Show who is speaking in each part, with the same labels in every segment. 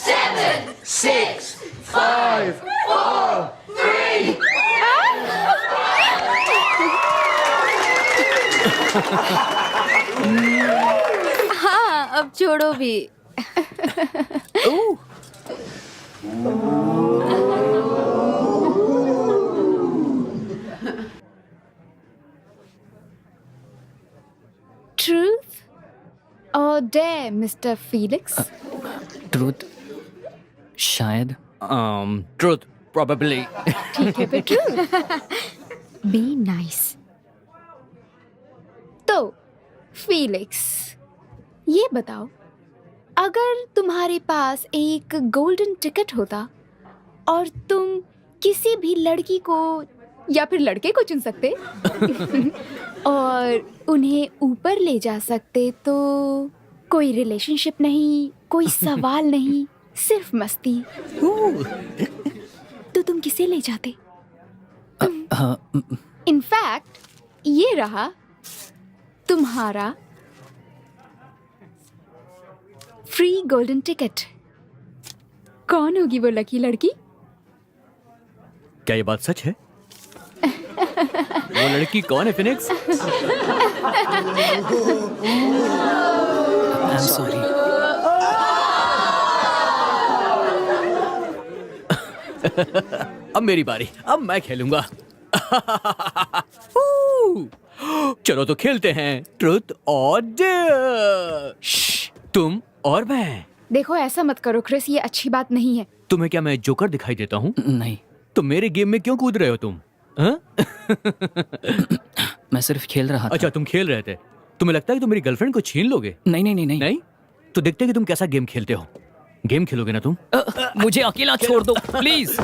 Speaker 1: 7, 6, 5, 4, 3.
Speaker 2: हाँ, अब छोड़ो भी। Truth or dare, Mr. Felix?
Speaker 3: Truth शायद
Speaker 4: ट्रुथ प्रोबेबली।
Speaker 2: ठीक है, फिर truth. Be nice. तो फीलिक्स, ये बताओ, अगर तुम्हारे पास एक गोल्डन टिकट होता और तुम किसी भी लड़की को या फिर लड़के को चुन सकते और उन्हें ऊपर ले जा सकते, तो कोई रिलेशनशिप नहीं, कोई सवाल नहीं, सिर्फ मस्ती, तो तुम किसे ले जाते? इनफैक्ट ये रहा तुम्हारा फ्री गोल्डन टिकट। कौन होगी वो लकी लड़की?
Speaker 4: क्या ये बात सच है? वो लड़की कौन है फिनिक्स?
Speaker 3: I am sorry.
Speaker 4: अब मेरी बारी, अब मैं खेलूंगा। चलो तो खेलते हैं ट्रुथ और डेयर। तुम और मैं।
Speaker 2: देखो, ऐसा मत करो क्रिस, ये अच्छी बात नहीं है।
Speaker 4: तुम्हें क्या मैं जोकर दिखाई देता हूँ?
Speaker 3: नहीं,
Speaker 4: तो मेरे गेम में क्यों कूद रहे हो तुम? हाँ?
Speaker 3: मैं सिर्फ खेल रहा था।
Speaker 4: अच्छा, तुम खेल रहे थे। तुम्हें लगता है कि तुम मेरी गर्लफ्रेंड को छीन लोगे?
Speaker 3: नहीं नहीं नहीं नहीं,
Speaker 4: नहीं? तो देखते हैं कि तुम कैसा गेम खेलते हो। गेम खेलोगे ना तुम?
Speaker 3: मुझे अकेला छोड़ दो प्लीज।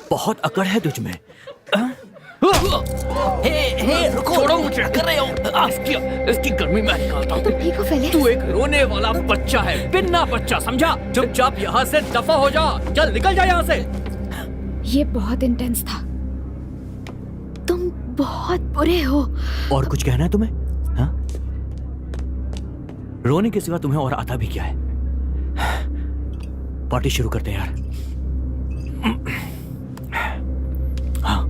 Speaker 4: बहुत अकड़ है तुझ में।
Speaker 3: रुको, छोड़ो मुझे। कर रहे हो?
Speaker 4: इसकी गर्मी में निकालता हूँ।
Speaker 2: तुम ठीक हो फेलिक्स?
Speaker 4: तू एक रोने वाला बच्चा है, बिन्ना बच्चा, समझा? चुपचाप यहाँ से दफा हो जा। चल निकल जा यहाँ से।
Speaker 2: ये बहुत इंटेंस था। तुम बहुत बुरे हो।
Speaker 4: और कुछ कहना है तुम्हें? हाँ? रोने के सिवा तुम्हें और आता भी क्या है? पार्टी शुरू करते हैं यार। हाँ।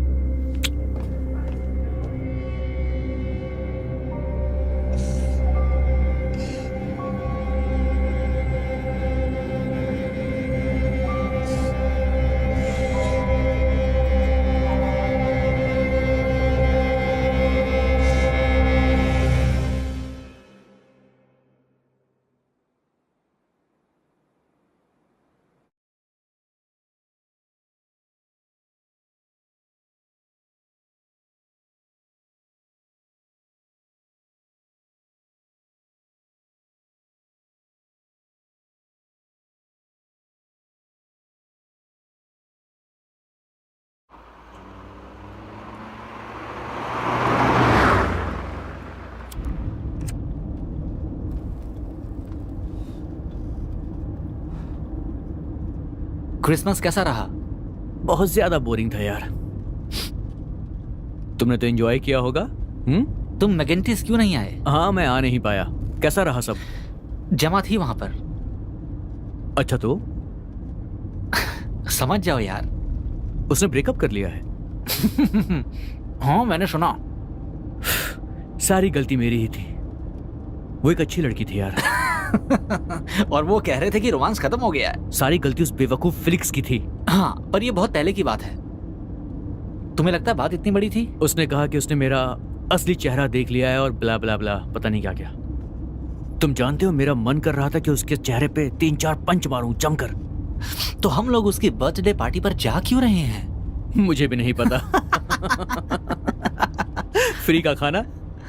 Speaker 3: क्रिसमस कैसा रहा?
Speaker 4: बहुत ज्यादा बोरिंग था यार। तुमने तो एंजॉय किया होगा।
Speaker 3: तुम मैगेंटिस क्यों नहीं आए?
Speaker 4: हाँ, मैं आ नहीं पाया। कैसा रहा सब?
Speaker 3: जमा थी वहां पर।
Speaker 4: अच्छा, तो
Speaker 3: समझ जाओ यार।
Speaker 4: उसने ब्रेकअप कर लिया है?
Speaker 3: हाँ, मैंने सुना।
Speaker 4: सारी गलती मेरी ही थी। वो एक अच्छी लड़की थी यार।
Speaker 3: और वो कह रहे थे कि रोमांस खत्म हो गया है।
Speaker 4: सारी गलती उस बेवकूफ फिलिक्स की थी।
Speaker 3: हाँ, पर ये बहुत पहले की बात है। तुम्हें लगता है बात इतनी बड़ी थी?
Speaker 4: उसने कहा कि उसने मेरा असली चेहरा देख लिया है और ब्ला ब्ला ब्ला, पता नहीं क्या क्या। तुम जानते हो, मेरा मन कर रहा था कि उसके चेहरे पे 3-4 पंच मारूं जमकर।
Speaker 3: तो हम लोग उसकी बर्थडे पार्टी पर जा क्यों रहे हैं?
Speaker 4: मुझे भी नहीं पता। फ्री का खाना,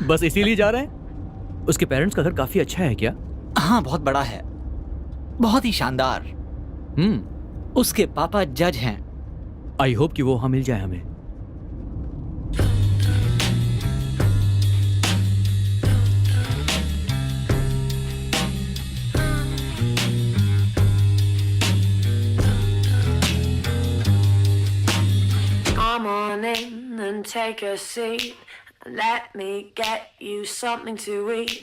Speaker 4: बस इसीलिए जा रहे हैं। उसके पेरेंट्स का घर काफी अच्छा है क्या?
Speaker 3: हाँ, बहुत बड़ा है, बहुत ही शानदार। उसके पापा जज हैं।
Speaker 4: आई होप कि वो वहां मिल जाए हमें।
Speaker 1: Come on in and take a seat. Let me get you something to eat.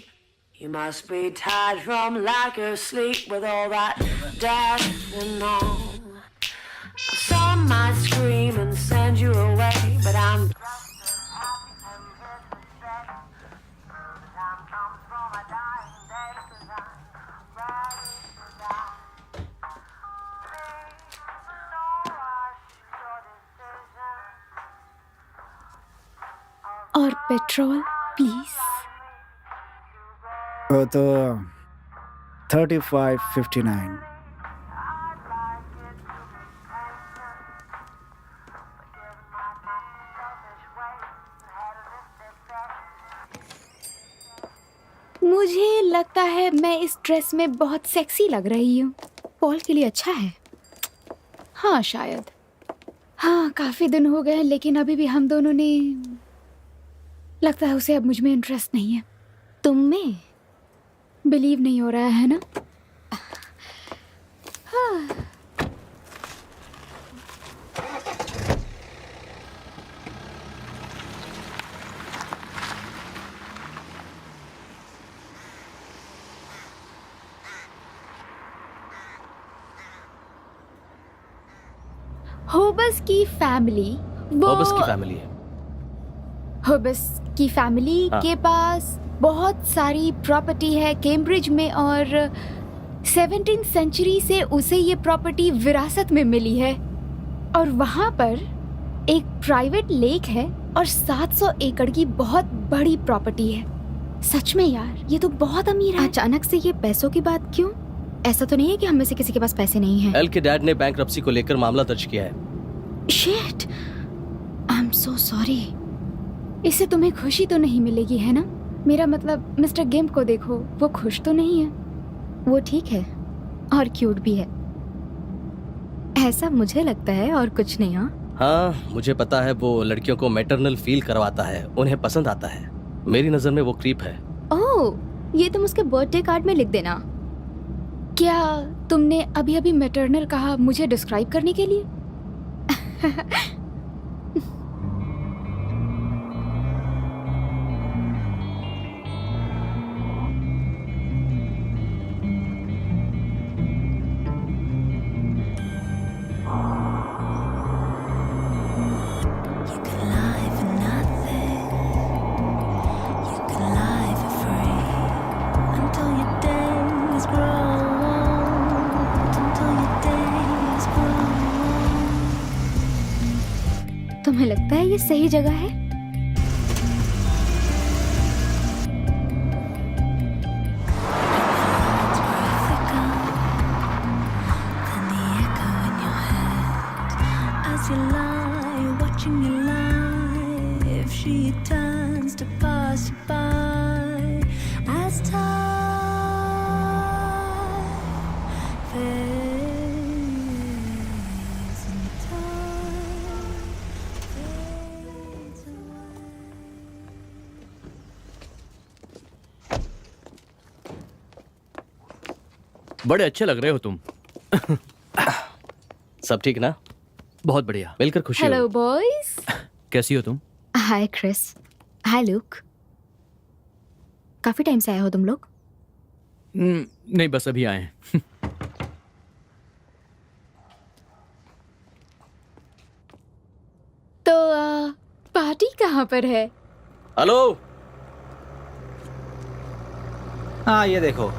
Speaker 1: You must be tired from lack of sleep with all that death and all. Some might scream and send you away, but I'm
Speaker 2: और petrol please.
Speaker 5: वो तो 35.59।
Speaker 2: मुझे लगता है मैं इस dress में बहुत सेक्सी लग रही हूँ। पॉल के लिए अच्छा है। हाँ शायद। हाँ काफी दिन हो गए लेकिन अभी भी हम दोनों ने, लगता है उसे अब मुझ में इंटरेस्ट नहीं है। तुम में बिलीव नहीं हो रहा है ना? हाँ। होबस की फैमिली,
Speaker 6: होबस की फैमिली है।
Speaker 2: होबस की फैमिली
Speaker 6: हाँ।
Speaker 2: के पास बहुत सारी प्रॉपर्टी है कैम्ब्रिज में और 17th सेंचुरी से उसे ये प्रॉपर्टी विरासत में मिली है और वहाँ पर एक प्राइवेट लेक है और 700 एकड़ की बहुत बड़ी प्रॉपर्टी है। सच में यार ये तो बहुत अमीर है। अचानक से ये पैसों की बात क्यों? ऐसा तो नहीं है कि हम में से किसी के पास पैसे नहीं हैं।
Speaker 6: एल के डैड ने बैंकरप्सी को लेकर मामला दर्ज किया है।
Speaker 2: Shit, I am so sorry. इससे तुम्हें खुशी तो नहीं मिलेगी है ना? मेरा मतलब मिस्टर गिम्प को देखो, वो खुश तो नहीं है। वो ठीक है और क्यूट भी है, ऐसा मुझे लगता है और कुछ नहीं।
Speaker 6: हाँ मुझे पता है, वो लड़कियों को मैटरनल फील करवाता है, उन्हें पसंद आता है। मेरी नजर में वो क्रीप है।
Speaker 2: ओह, ये तुम उसके बर्थडे कार्ड में लिख देना। क्या तुमने अभी अभी मैटरनल कहा मुझे डिस्क्राइब करने के लिए? तुम्हें लगता है ये सही जगह है?
Speaker 4: बड़े अच्छे लग रहे हो तुम।
Speaker 6: सब ठीक ना?
Speaker 4: बहुत बढ़िया।
Speaker 6: मिलकर खुशी
Speaker 2: हेलो
Speaker 6: हुई।
Speaker 2: बॉयज।
Speaker 4: कैसी हो तुम?
Speaker 2: हाय क्रिस। हाय लुक। काफी टाइम से आए हो तुम लोग?
Speaker 4: नहीं बस अभी आए हैं।
Speaker 2: तो पार्टी कहाँ पर है?
Speaker 6: हेलो।
Speaker 3: हाँ ये देखो।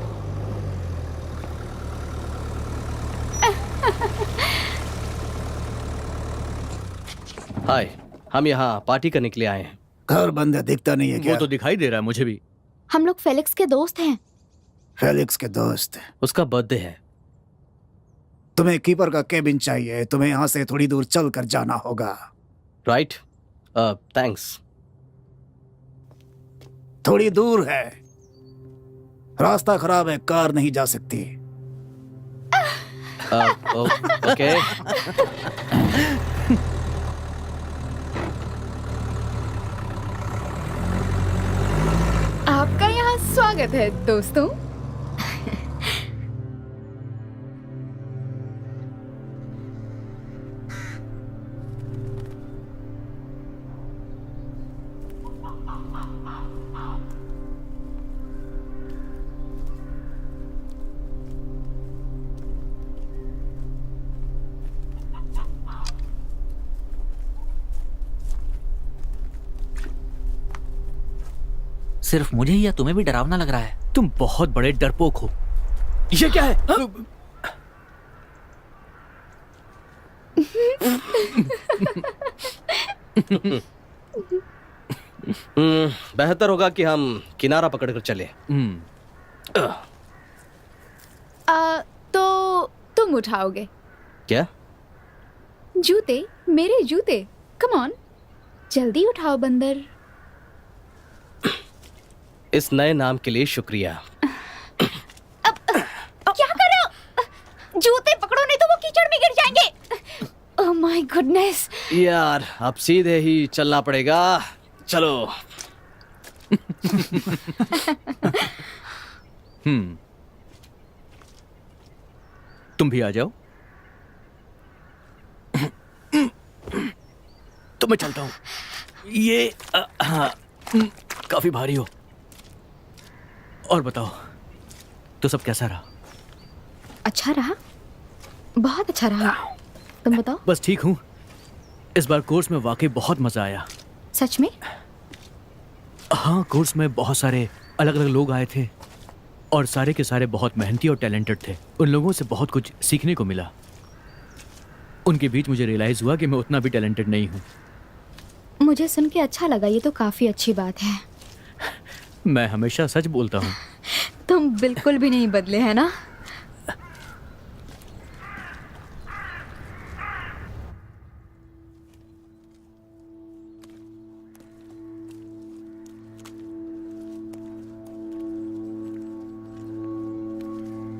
Speaker 6: हाय, हम यहाँ पार्टी करने के लिए आए हैं।
Speaker 5: घर बंद है, दिखता नहीं है क्या?
Speaker 4: वो तो दिखाई दे रहा है मुझे भी।
Speaker 2: हम लोग फेलिक्स के दोस्त हैं।
Speaker 5: फेलिक्स के दोस्त?
Speaker 6: उसका बर्थडे है।
Speaker 5: तुम्हें कीपर का केबिन चाहिए, तुम्हें यहाँ से थोड़ी दूर चल कर जाना होगा।
Speaker 6: Right, thanks.
Speaker 5: थोड़ी दूर है, रास्ता खराब है, कार नहीं जा सकती।
Speaker 6: ओके।
Speaker 2: आपका यहाँ स्वागत है दोस्तों।
Speaker 3: सिर्फ मुझे ही या तुम्हें भी डरावना लग रहा है?
Speaker 4: तुम बहुत बड़े डरपोक हो। ये क्या है? हाँ?
Speaker 6: बेहतर होगा कि हम किनारा पकड़कर चले।
Speaker 2: तो तुम उठाओगे
Speaker 6: क्या?
Speaker 2: जूते, मेरे जूते। कम ऑन, जल्दी उठाओ बंदर।
Speaker 6: इस नए नाम के लिए शुक्रिया।
Speaker 2: क्या कर रहे हो? जूते पकड़ो नहीं तो वो कीचड़ में गिर जाएंगे। Oh my goodness.
Speaker 6: यार अब सीधे ही चलना पड़ेगा। चलो।
Speaker 4: तुम भी आ जाओ। तो मैं चलता हूँ। ये काफी भारी हो। और बताओ, तो सब कैसा रहा?
Speaker 2: अच्छा रहा, बहुत अच्छा रहा। तुम बताओ।
Speaker 4: बस ठीक हूँ। इस बार कोर्स में वाकई बहुत मजा आया।
Speaker 2: सच में?
Speaker 4: हाँ, कोर्स में बहुत सारे अलग अलग लोग आए थे और सारे के सारे बहुत मेहनती और टैलेंटेड थे। उन लोगों से बहुत कुछ सीखने को मिला। उनके बीच मुझे रियलाइज हुआ कि मैं उतना भी टैलेंटेड नहीं हूँ।
Speaker 2: मुझे सुन के अच्छा लगा। ये तो काफी अच्छी बात है।
Speaker 4: मैं हमेशा सच बोलता हूँ।
Speaker 2: तुम बिल्कुल भी नहीं बदले, है ना?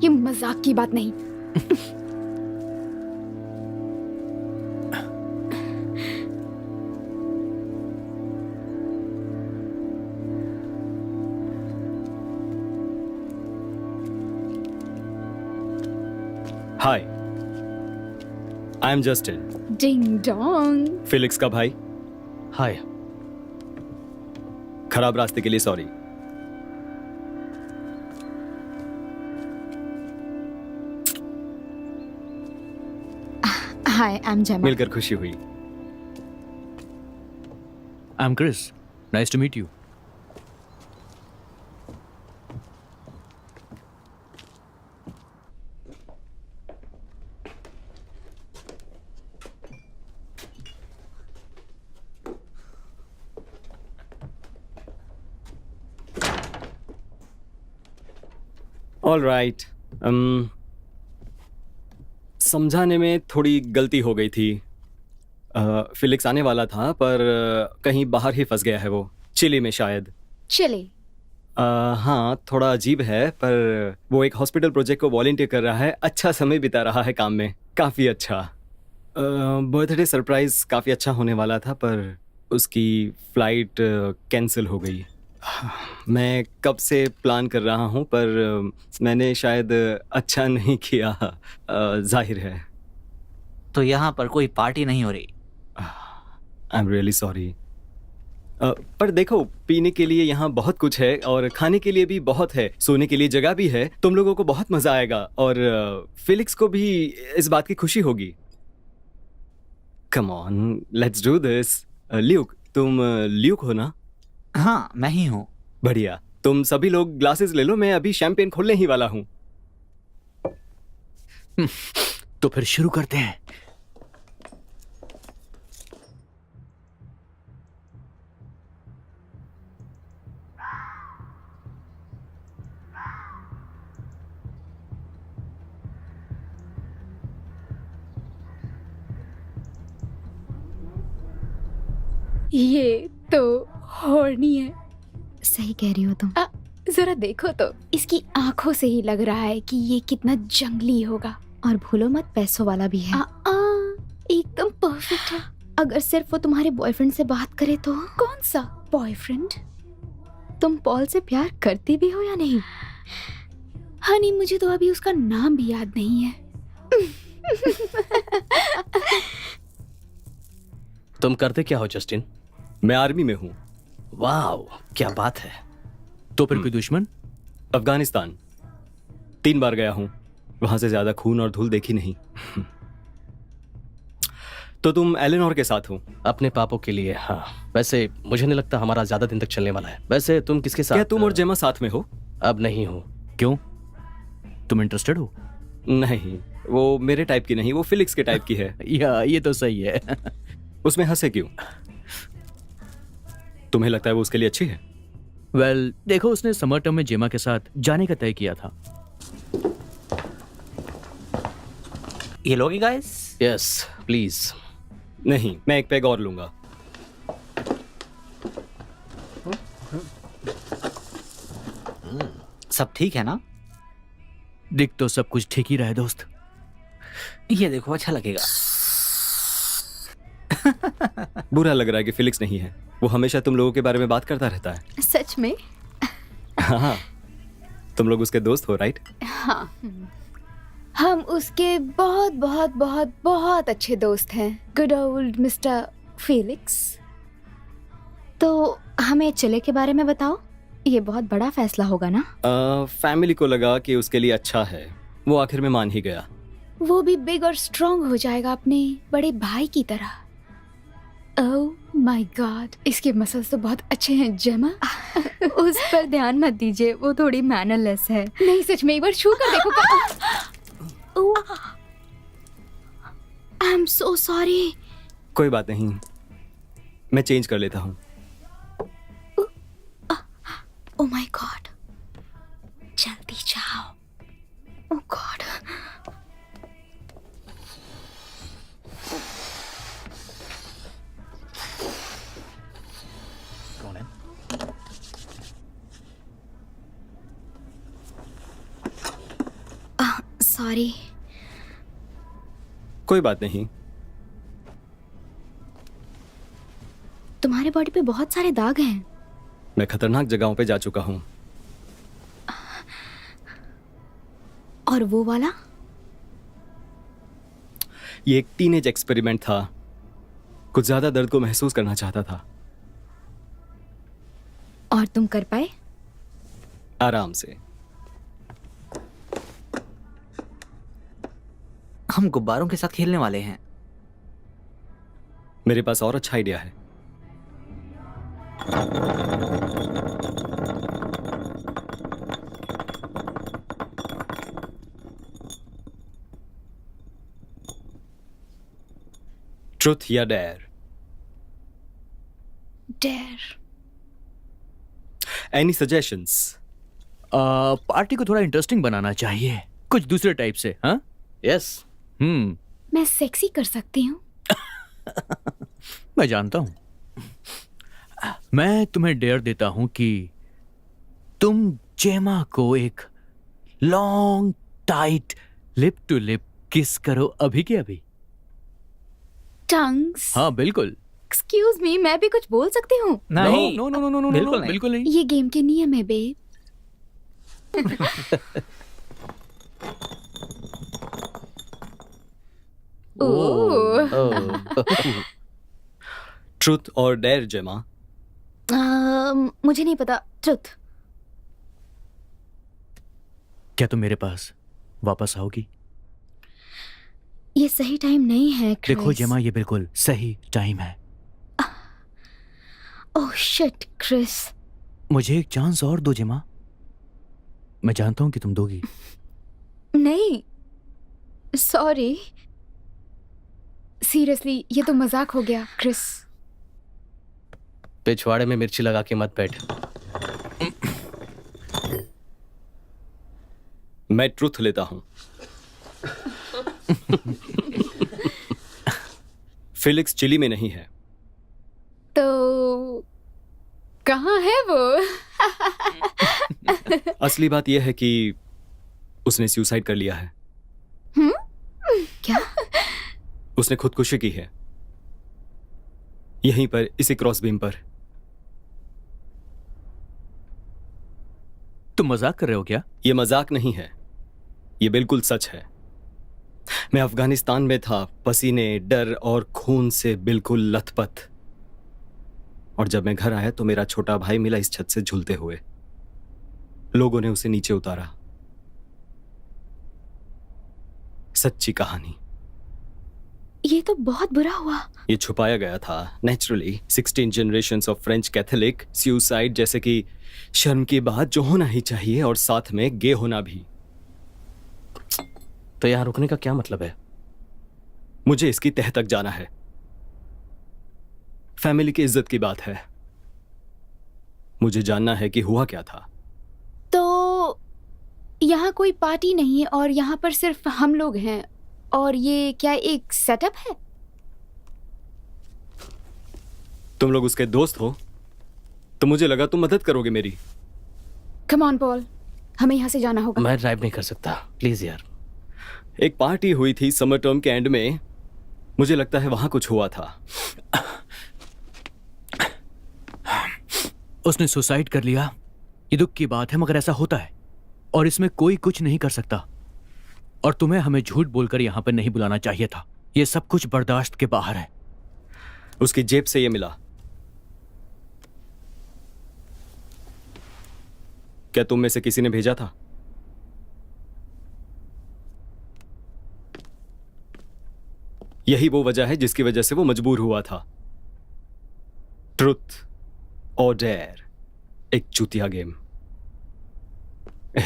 Speaker 2: ये मजाक की बात नहीं।
Speaker 7: Hi, I am Justin,
Speaker 2: ding dong.
Speaker 7: Felix का भाई।
Speaker 6: हाय।
Speaker 7: खराब रास्ते के लिए सॉरी।
Speaker 2: हाय, आई एम जेमा।
Speaker 7: मिलकर खुशी हुई।
Speaker 4: I am Chris, nice to meet you.
Speaker 7: All right. समझाने में थोड़ी गलती हो गई थी। फिलिक्स आने वाला था पर कहीं बाहर ही फंस गया है वो, चिली में शायद।
Speaker 2: चले।
Speaker 7: हाँ, थोड़ा अजीब है पर वो एक हॉस्पिटल प्रोजेक्ट को वॉलंटियर कर रहा है। अच्छा समय बिता रहा है काम में, काफ़ी अच्छा। बर्थडे सरप्राइज काफ़ी अच्छा होने वाला था पर उसकी फ्लाइट कैंसिल हो गई। मैं कब से प्लान कर रहा हूँ पर मैंने शायद अच्छा नहीं किया, जाहिर है।
Speaker 3: तो यहाँ पर कोई पार्टी नहीं हो रही?
Speaker 7: I am really sorry. पर देखो, पीने के लिए यहाँ बहुत कुछ है और खाने के लिए भी बहुत है, सोने के लिए जगह भी है। तुम लोगों को बहुत मजा आएगा और फिलिक्स को भी इस बात की खुशी होगी। Come on, let's do this. Luke, तुम ल्यूक हो ना?
Speaker 3: हाँ, मैं ही हूँ।
Speaker 7: बढ़िया। तुम सभी लोग ग्लासेस ले लो, मैं अभी शैंपेन खोलने ही वाला हूँ।
Speaker 4: तो फिर शुरू करते हैं।
Speaker 2: ये तो हॉर्नी है। सही कह रही हो तुम। जरा देखो तो, इसकी आंखों से ही लग रहा है कि ये कितना जंगली होगा। और भूलो मत, पैसों वाला भी है। एकदम परफेक्ट है। अगर सिर्फ वो तुम्हारे बॉयफ्रेंड से बात करे तो। कौन सा बॉयफ्रेंड? तुम पॉल से प्यार करती भी हो या नहीं? हनी, मुझे तो अभी उसका नाम भी याद नहीं है।
Speaker 6: तुम करते क्या हो जस्टिन?
Speaker 7: मैं आर्मी में हूँ।
Speaker 6: वाह, क्या बात है।
Speaker 4: तो फिर कोई दुश्मन?
Speaker 7: अफगानिस्तान 3 बार गया हूँ, वहां से ज्यादा खून और धूल देखी नहीं। तो तुम एलेनोर के साथ हो?
Speaker 6: अपने पापों के लिए, हाँ। वैसे मुझे नहीं लगता हमारा ज्यादा दिन तक चलने वाला है। वैसे तुम किसके साथ?
Speaker 7: क्या तुम और जेमा साथ में हो?
Speaker 6: अब नहीं हो।
Speaker 4: क्यों? तुम इंटरेस्टेड हो?
Speaker 7: नहीं, वो मेरे टाइप की नहीं, वो फिलिक्स के टाइप की है।
Speaker 4: या ये तो सही है।
Speaker 7: उसमें हंसे क्यों? तुम्हें लगता है वो उसके लिए अच्छी है?
Speaker 4: वेल, देखो, उसने समर टर्म में जेमा के साथ जाने का तय किया था।
Speaker 3: ये लोगे गाइस?
Speaker 6: Yes please.
Speaker 7: नहीं, मैं एक पैग और लूंगा।
Speaker 3: सब ठीक है ना?
Speaker 4: दिख तो सब कुछ ठीक ही रहा है दोस्त।
Speaker 3: ये देखो, अच्छा लगेगा।
Speaker 7: बुरा लग रहा है कि फिलिक्स नहीं है। वो हमेशा तुम लोगों के बारे में बात करता रहता है।
Speaker 2: सच में?
Speaker 7: हाँ, तुम लोग उसके दोस्त हो, राइट?
Speaker 2: हम उसके बहुत बहुत बहुत बहुत अच्छे दोस्त हैं। Good old mister Felix. तो हमें चले के बारे में बताओ। ये बहुत बड़ा फैसला होगा ना?
Speaker 7: फैमिली को लगा कि उसके लिए अच्छा है, वो आखिर में मान ही गया।
Speaker 2: वो भी बिग और स्ट्रांग हो जाएगा अपने बड़े भाई की तरह। ओह माय गॉड, इसके मसल्स तो बहुत अच्छे हैं जेमा।
Speaker 8: उस पर ध्यान मत दीजिए, वो थोड़ी मैनरलेस है।
Speaker 2: नहीं, सच में एक बार छू कर देखो। आई एम सो सॉरी।
Speaker 7: कोई बात नहीं, मैं चेंज कर लेता हूँ।
Speaker 2: ओह माय गॉड, जल्दी जाओ। ओह गॉड।
Speaker 3: कौन है?
Speaker 2: सॉरी।
Speaker 7: कोई बात नहीं।
Speaker 2: तुम्हारे बॉडी पे बहुत सारे दाग हैं।
Speaker 7: मैं खतरनाक जगहों पे जा चुका हूँ।
Speaker 2: और वो वाला?
Speaker 7: ये एक टीनेज एक्सपेरिमेंट था। कुछ ज्यादा दर्द को महसूस करना चाहता था।
Speaker 2: और तुम कर पाए?
Speaker 7: आराम से।
Speaker 3: हम गुब्बारों के साथ खेलने वाले हैं।
Speaker 7: मेरे पास और अच्छा आइडिया है। ट्रुथ या dare?
Speaker 2: Dare.
Speaker 7: Any suggestions?
Speaker 4: Party को थोड़ा इंटरेस्टिंग बनाना चाहिए, कुछ दूसरे टाइप से। हाँ,
Speaker 6: यस।
Speaker 2: मैं सेक्सी कर सकती हूँ।
Speaker 4: मैं जानता हूं। मैं तुम्हें डेयर देता हूं कि तुम जेमा को एक long tight lip to lip kiss करो, अभी के अभी।
Speaker 2: टंग्स।
Speaker 4: हाँ बिल्कुल।
Speaker 2: एक्सक्यूज मी, मैं भी कुछ बोल सकती हूँ?
Speaker 3: नहीं,
Speaker 4: no no no no no,
Speaker 3: बिल्कुल नहीं।
Speaker 4: बिल्कुल नहीं।
Speaker 2: ये गेम के नियम है बेब।
Speaker 7: ट्रुथ और डेयर जेमा?
Speaker 2: मुझे नहीं पता। ट्रुथ।
Speaker 4: क्या तुम मेरे पास वापस आओगी?
Speaker 2: ये सही टाइम नहीं है क्रिस।
Speaker 4: देखो जेमा, ये बिल्कुल सही टाइम है।
Speaker 2: Oh shit Chris.
Speaker 4: मुझे एक चांस और दो जेमा। मैं जानता हूं कि तुम दोगी।
Speaker 2: नहीं, सॉरी। सीरियसली, ये तो मजाक हो गया क्रिस।
Speaker 6: पिछवाड़े में मिर्ची लगा के मत बैठ।
Speaker 7: मैं ट्रुथ लेता हूं। फिलिक्स चिली में नहीं है।
Speaker 2: तो कहाँ है वो?
Speaker 7: असली बात यह है कि उसने सुसाइड कर लिया है।
Speaker 2: क्या?
Speaker 7: उसने खुदकुशी की है, यहीं पर, इसी क्रॉस बीम पर।
Speaker 4: तुम मजाक कर रहे हो क्या?
Speaker 7: यह मजाक नहीं है, यह बिल्कुल सच है। मैं अफगानिस्तान में था, पसीने, डर और खून से बिल्कुल लथपथ। और जब मैं घर आया तो मेरा छोटा भाई मिला इस छत से झूलते हुए। लोगों ने उसे नीचे उतारा। सच्ची कहानी।
Speaker 2: ये तो बहुत बुरा हुआ।
Speaker 7: ये छुपाया गया था naturally. 16 generations of French Catholic suicide, जैसे कि शर्म की बात जो होना ही चाहिए, और साथ में गे होना भी।
Speaker 6: तो यहाँ रुकने का क्या मतलब है?
Speaker 7: मुझे इसकी तह तक जाना है। फैमिली की इज्जत की बात है। मुझे जानना है कि हुआ क्या था।
Speaker 2: तो यहाँ कोई पार्टी नहीं है और यहाँ पर सिर्फ हम लोग हैं, और ये क्या एक सेटअप है?
Speaker 7: तुम लोग उसके दोस्त हो, तो मुझे लगा तुम मदद करोगे मेरी।
Speaker 2: कम ऑन पॉल, हमें यहाँ से जाना होगा।
Speaker 6: मैं ड्राइव नहीं कर सकता, प्लीज यार।
Speaker 7: एक पार्टी हुई थी समर टर्म के एंड में, मुझे लगता है वहां कुछ हुआ था।
Speaker 4: उसने सुसाइड कर लिया। ये दुख की बात है, मगर ऐसा होता है और इसमें कोई कुछ नहीं कर सकता। और तुम्हें हमें झूठ बोलकर यहाँ पर नहीं बुलाना चाहिए था। ये सब कुछ बर्दाश्त के बाहर है।
Speaker 7: उसकी जेब से ये मिला। क्या तुम में से किसी ने भेजा था? यही वो वजह है जिसकी वजह से वो मजबूर हुआ था। ट्रुथ और डेयर, एक चूतिया गेम।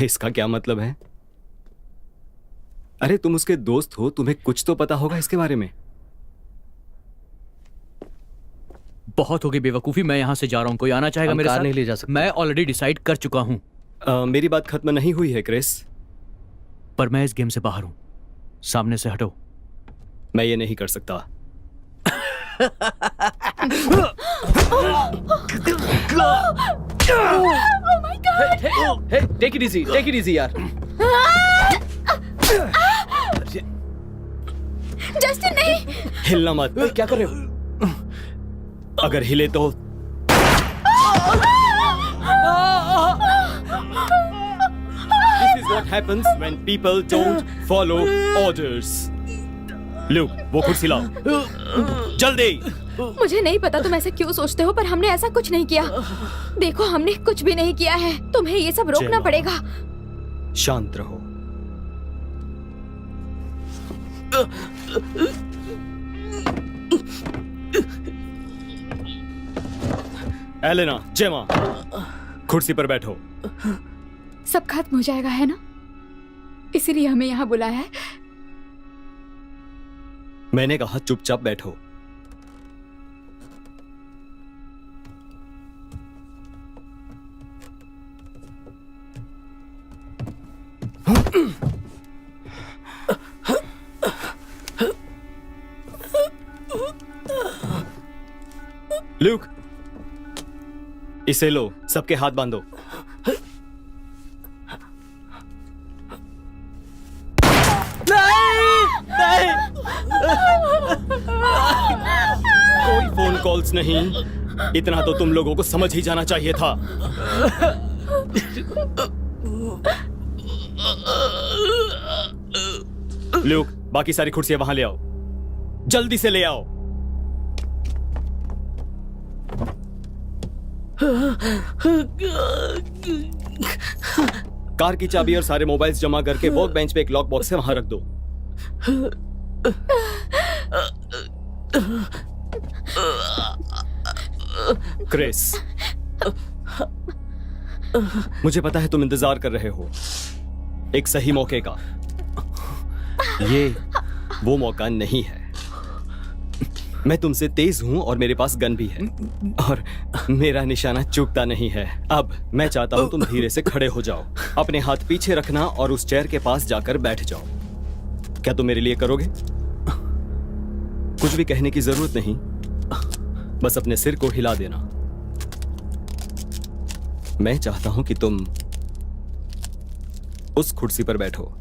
Speaker 7: इसका क्या मतलब है? अरे तुम उसके दोस्त हो, तुम्हें कुछ तो पता होगा इसके बारे में।
Speaker 4: बहुत हो गई बेवकूफी। मैं यहाँ से जा रहा हूँ। कोई आना चाहेगा
Speaker 6: हम
Speaker 4: मेरे
Speaker 6: कार
Speaker 4: साथ?
Speaker 6: नहीं ले जा सकते।
Speaker 4: मैं ऑलरेडी डिसाइड कर चुका हूँ।
Speaker 7: मेरी बात खत्म नहीं हुई है क्रिस।
Speaker 4: पर मैं इस गेम से बाहर हूँ। सामने से हटो।
Speaker 7: मैं ये नहीं कर सकता।
Speaker 6: टेक इट इजी यार।
Speaker 2: जस्टिन नहीं।
Speaker 7: हिलना मत।
Speaker 6: क्या कर रहे हो?
Speaker 7: अगर हिले तो This is what happens when people don't follow orders. Look, वो कुर्सी लाओ जल्दी।
Speaker 2: मुझे नहीं पता तुम ऐसा क्यों सोचते हो, पर हमने ऐसा कुछ नहीं किया। देखो, हमने कुछ भी नहीं किया है। तुम्हें ये सब रोकना
Speaker 7: जेमा।
Speaker 2: पड़ेगा।
Speaker 7: शांत रहो। एलेना, जेमा, कुर्सी पर बैठो।
Speaker 2: सब खत्म हो जाएगा, है ना? इसीलिए हमें यहाँ बुलाया है।
Speaker 7: मैंने कहा चुपचाप बैठो। लूक, इसे लो, सबके हाथ बांधो। कोई फोन कॉल्स नहीं। इतना तो तुम लोगों को समझ ही जाना चाहिए था। लूक, बाकी सारी कुर्सियां वहां ले आओ। जल्दी से ले आओ। कार की चाबी और सारे मोबाइल्स जमा करके वर्क बेंच पे एक लॉक बॉक्स है, वहां रख दो। क्रिस, मुझे पता है तुम इंतजार कर रहे हो एक सही मौके का। ये वो मौका नहीं है। मैं तुमसे तेज हूं और मेरे पास गन भी है, और मेरा निशाना चूकता नहीं है। अब मैं चाहता हूं तुम धीरे से खड़े हो जाओ, अपने हाथ पीछे रखना और उस चेयर के पास जाकर बैठ जाओ। क्या तुम मेरे लिए करोगे? कुछ भी कहने की जरूरत नहीं, बस अपने सिर को हिला देना। मैं चाहता हूं कि तुम उस कुर्सी पर बैठो।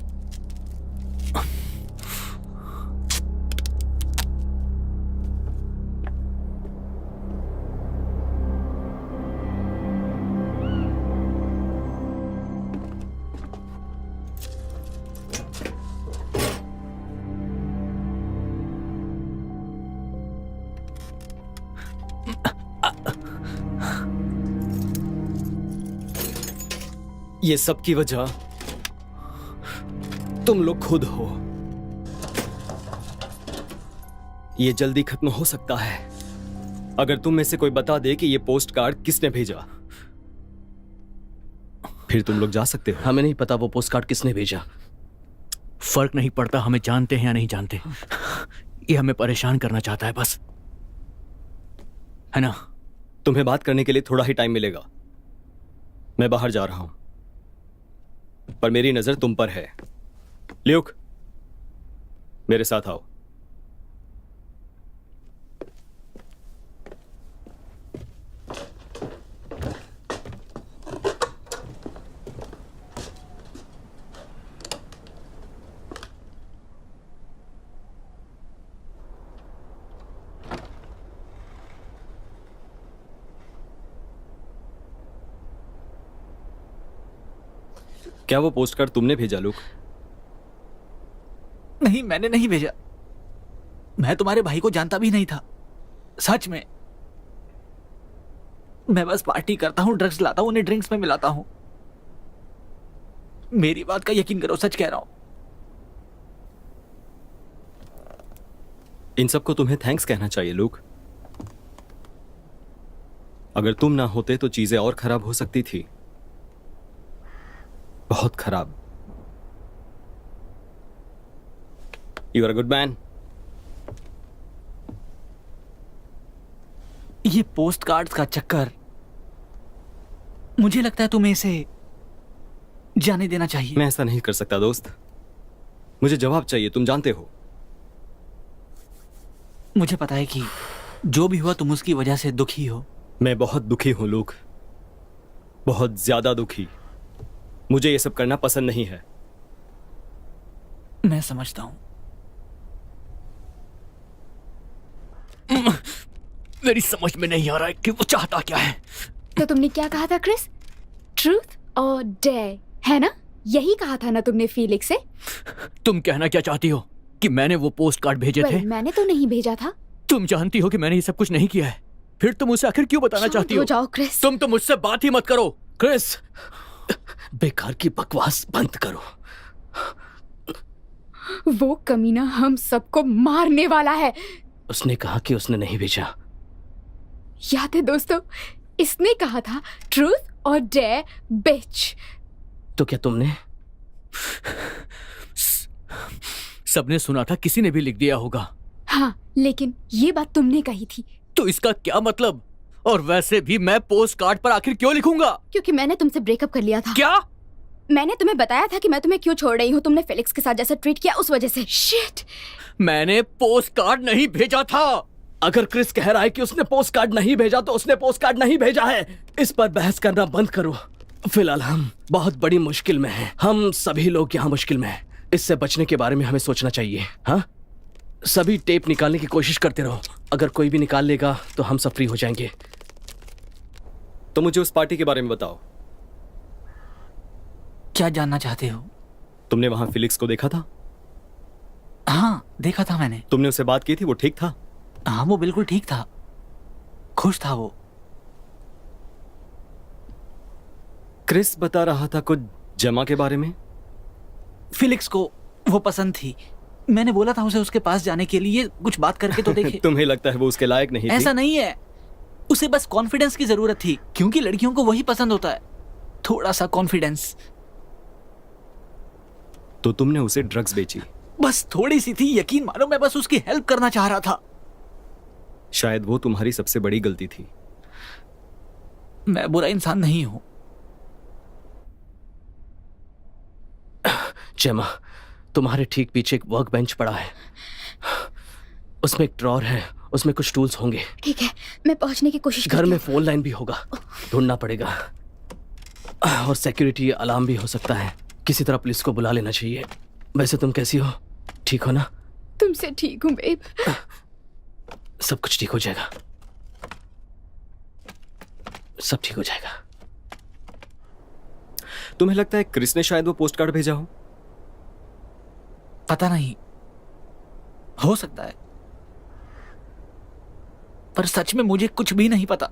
Speaker 7: ये सब की वजह तुम लोग खुद हो। ये जल्दी खत्म हो सकता है अगर तुम में से कोई बता दे कि ये पोस्ट कार्ड किसने भेजा। फिर तुम लोग जा सकते हो।
Speaker 6: हमें नहीं पता वो पोस्ट कार्ड किसने भेजा।
Speaker 4: फर्क नहीं पड़ता हमें जानते हैं या नहीं जानते, ये हमें परेशान करना चाहता है बस, है ना?
Speaker 7: तुम्हें बात करने के लिए थोड़ा ही टाइम मिलेगा। मैं बाहर जा रहा हूं, पर मेरी नजर तुम पर है। ल्यूक, मेरे साथ आओ। क्या वो पोस्ट कार्ड तुमने भेजा लूक?
Speaker 3: नहीं, मैंने नहीं भेजा। मैं तुम्हारे भाई को जानता भी नहीं था, सच में। मैं बस पार्टी करता हूं, ड्रग्स लाता हूं, उन्हें ड्रिंक्स में मिलाता हूं। मेरी बात का यकीन करो, सच कह रहा हूं।
Speaker 7: इन सबको तुम्हें थैंक्स कहना चाहिए लूक। अगर तुम ना होते तो चीजें और खराब हो सकती थी, बहुत खराब। You are a good man.
Speaker 3: ये पोस्ट कार्ड्स का चक्कर, मुझे लगता है तुम्हें इसे जाने देना चाहिए।
Speaker 7: मैं ऐसा नहीं कर सकता दोस्त, मुझे जवाब चाहिए, तुम जानते हो।
Speaker 3: मुझे पता है कि जो भी हुआ तुम उसकी वजह से दुखी हो।
Speaker 7: मैं बहुत दुखी हूं लूक, बहुत ज्यादा दुखी। मुझे ये सब करना पसंद नहीं है।
Speaker 3: मैं समझता हूं।
Speaker 4: मेरी समझ में नहीं आ रहा है कि वो चाहता क्या है।
Speaker 2: तो तुमने क्या कहा था क्रिस? ट्रूथ और डेयर, है ना? यही कहा था ना तुमने फीलिक्स से?
Speaker 4: तुम कहना क्या चाहती हो कि मैंने वो पोस्ट कार्ड भेजे थे?
Speaker 2: मैंने तो नहीं भेजा था।
Speaker 4: तुम जानती हो कि मैंने ये सब कुछ नहीं किया है, फिर तुम उसे आखिर क्यों बताना चाहती हो?
Speaker 2: जाओ क्रिस।
Speaker 4: तुम तो मुझसे बात ही मत करो। क्रिस, बेकार की बकवास बंद करो।
Speaker 2: वो कमीना हम सबको मारने वाला है।
Speaker 6: उसने कहा कि उसने नहीं भेजा।
Speaker 2: याद है दोस्तों, इसने कहा था ट्रूथ और डेयर बिच।
Speaker 6: तो क्या तुमने?
Speaker 4: सबने सुना था, किसी ने भी लिख दिया होगा।
Speaker 2: हाँ, लेकिन ये बात तुमने कही थी।
Speaker 4: तो इसका क्या मतलब? और वैसे भी मैं पोस्ट कार्ड पर आखिर क्यों लिखूंगा?
Speaker 2: क्योंकि मैंने तुमसे ब्रेकअप कर लिया था।
Speaker 4: क्या?
Speaker 2: मैंने तुम्हें बताया था कि मैं तुम्हें क्यों छोड़ रही हूँ। तुमने फेलिक्स के साथ जैसा ट्रीट किया उस वजह से। शिट!
Speaker 4: मैंने पोस्ट कार्ड नहीं भेजा था।
Speaker 6: अगर क्रिस कह रहा है कि उसने पोस्ट कार्ड नहीं भेजा तो उसने पोस्ट कार्ड नहीं भेजा है। इस पर बहस करना बंद करो। फिलहाल हम बहुत बड़ी मुश्किल में हैं। हम सभी लोग यहाँ मुश्किल में हैं। इससे बचने के बारे में हमें सोचना चाहिए। हाँ, सभी टेप निकालने की कोशिश करते रहो। अगर कोई भी निकाल लेगा तो हम सब फ्री हो जाएंगे।
Speaker 7: तो मुझे उस पार्टी के बारे में बताओ।
Speaker 3: क्या जानना चाहते हो?
Speaker 7: तुमने वहां फिलिक्स को देखा था?
Speaker 3: हाँ, देखा था मैंने।
Speaker 7: तुमने उससे बात की थी? वो ठीक था?
Speaker 3: हाँ, वो बिल्कुल ठीक था, खुश था वो।
Speaker 7: क्रिस बता रहा था कुछ जमा के बारे में।
Speaker 3: फिलिक्स को वो पसंद थी। मैंने बोला था उसे उसके पास जाने के लिए, कुछ बात करके तो देखे।
Speaker 7: तुम्हें लगता है वो उसके लायक नहीं थी?
Speaker 3: ऐसा नहीं है, उसे बस कॉन्फिडेंस की जरूरत थी, क्योंकि लड़कियों को वही पसंद होता है, थोड़ा सा कॉन्फिडेंस।
Speaker 7: तो तुमने उसे ड्रग्स बेची?
Speaker 3: बस थोड़ी सी थी, यकीन मानो, मैं बस उसकी हेल्प करना चाह रहा था।
Speaker 7: शायद वो तुम्हारी सबसे बड़ी गलती थी।
Speaker 3: मैं बुरा इंसान नहीं हूं।
Speaker 6: जेमा, तुम्हारे ठीक पीछे एक वर्क बेंच पड़ा है। उसमें एक ड्रॉर है, उसमें कुछ टूल्स होंगे।
Speaker 2: ठीक है, मैं पहुंचने की कोशिश
Speaker 6: घर में फोन लाइन भी होगा, ढूंढना पड़ेगा। और सिक्योरिटी अलार्म भी हो सकता है। किसी तरह पुलिस को बुला लेना चाहिए। वैसे तुम कैसी हो? ठीक हो ना?
Speaker 2: तुमसे ठीक हूँ बेब।
Speaker 6: सब कुछ ठीक हो जाएगा, सब ठीक हो जाएगा।
Speaker 7: तुम्हें लगता है क्रिस ने शायद वो पोस्ट कार्ड भेजा हो?
Speaker 3: पता नहीं, हो सकता है, पर सच में मुझे कुछ भी नहीं पता।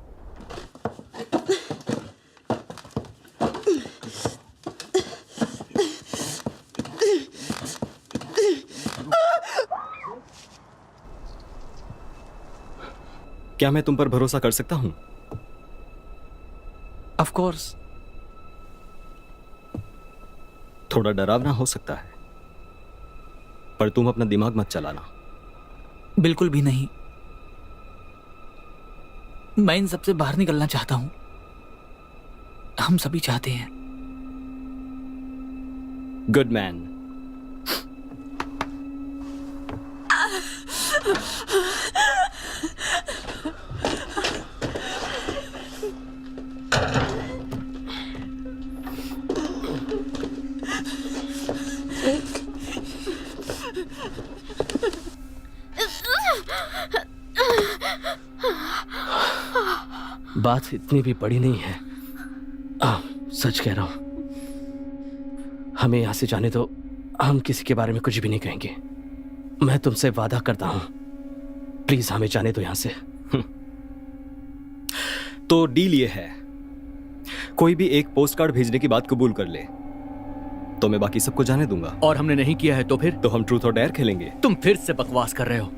Speaker 7: क्या मैं तुम पर भरोसा कर सकता हूं?
Speaker 3: Of course.
Speaker 7: थोड़ा डरावना हो सकता है, पर तुम अपना दिमाग मत चलाना।
Speaker 3: बिल्कुल भी नहीं। मैं इन सबसे बाहर निकलना चाहता हूं। हम सभी चाहते हैं।
Speaker 7: Good man.
Speaker 6: बात इतनी भी बड़ी नहीं है। सच कह रहा हूं, हमें यहां से जाने दो। हम किसी के बारे में कुछ भी नहीं कहेंगे। मैं तुमसे वादा करता हूं, प्लीज हमें जाने दो यहां से।
Speaker 7: तो डील ये है, कोई भी एक पोस्ट कार्ड भेजने की बात कबूल कर ले तो मैं बाकी सबको जाने दूंगा।
Speaker 4: और हमने नहीं किया है तो फिर?
Speaker 7: तो हम ट्रूथ और डेयर खेलेंगे।
Speaker 4: तुम फिर से बकवास कर रहे हो।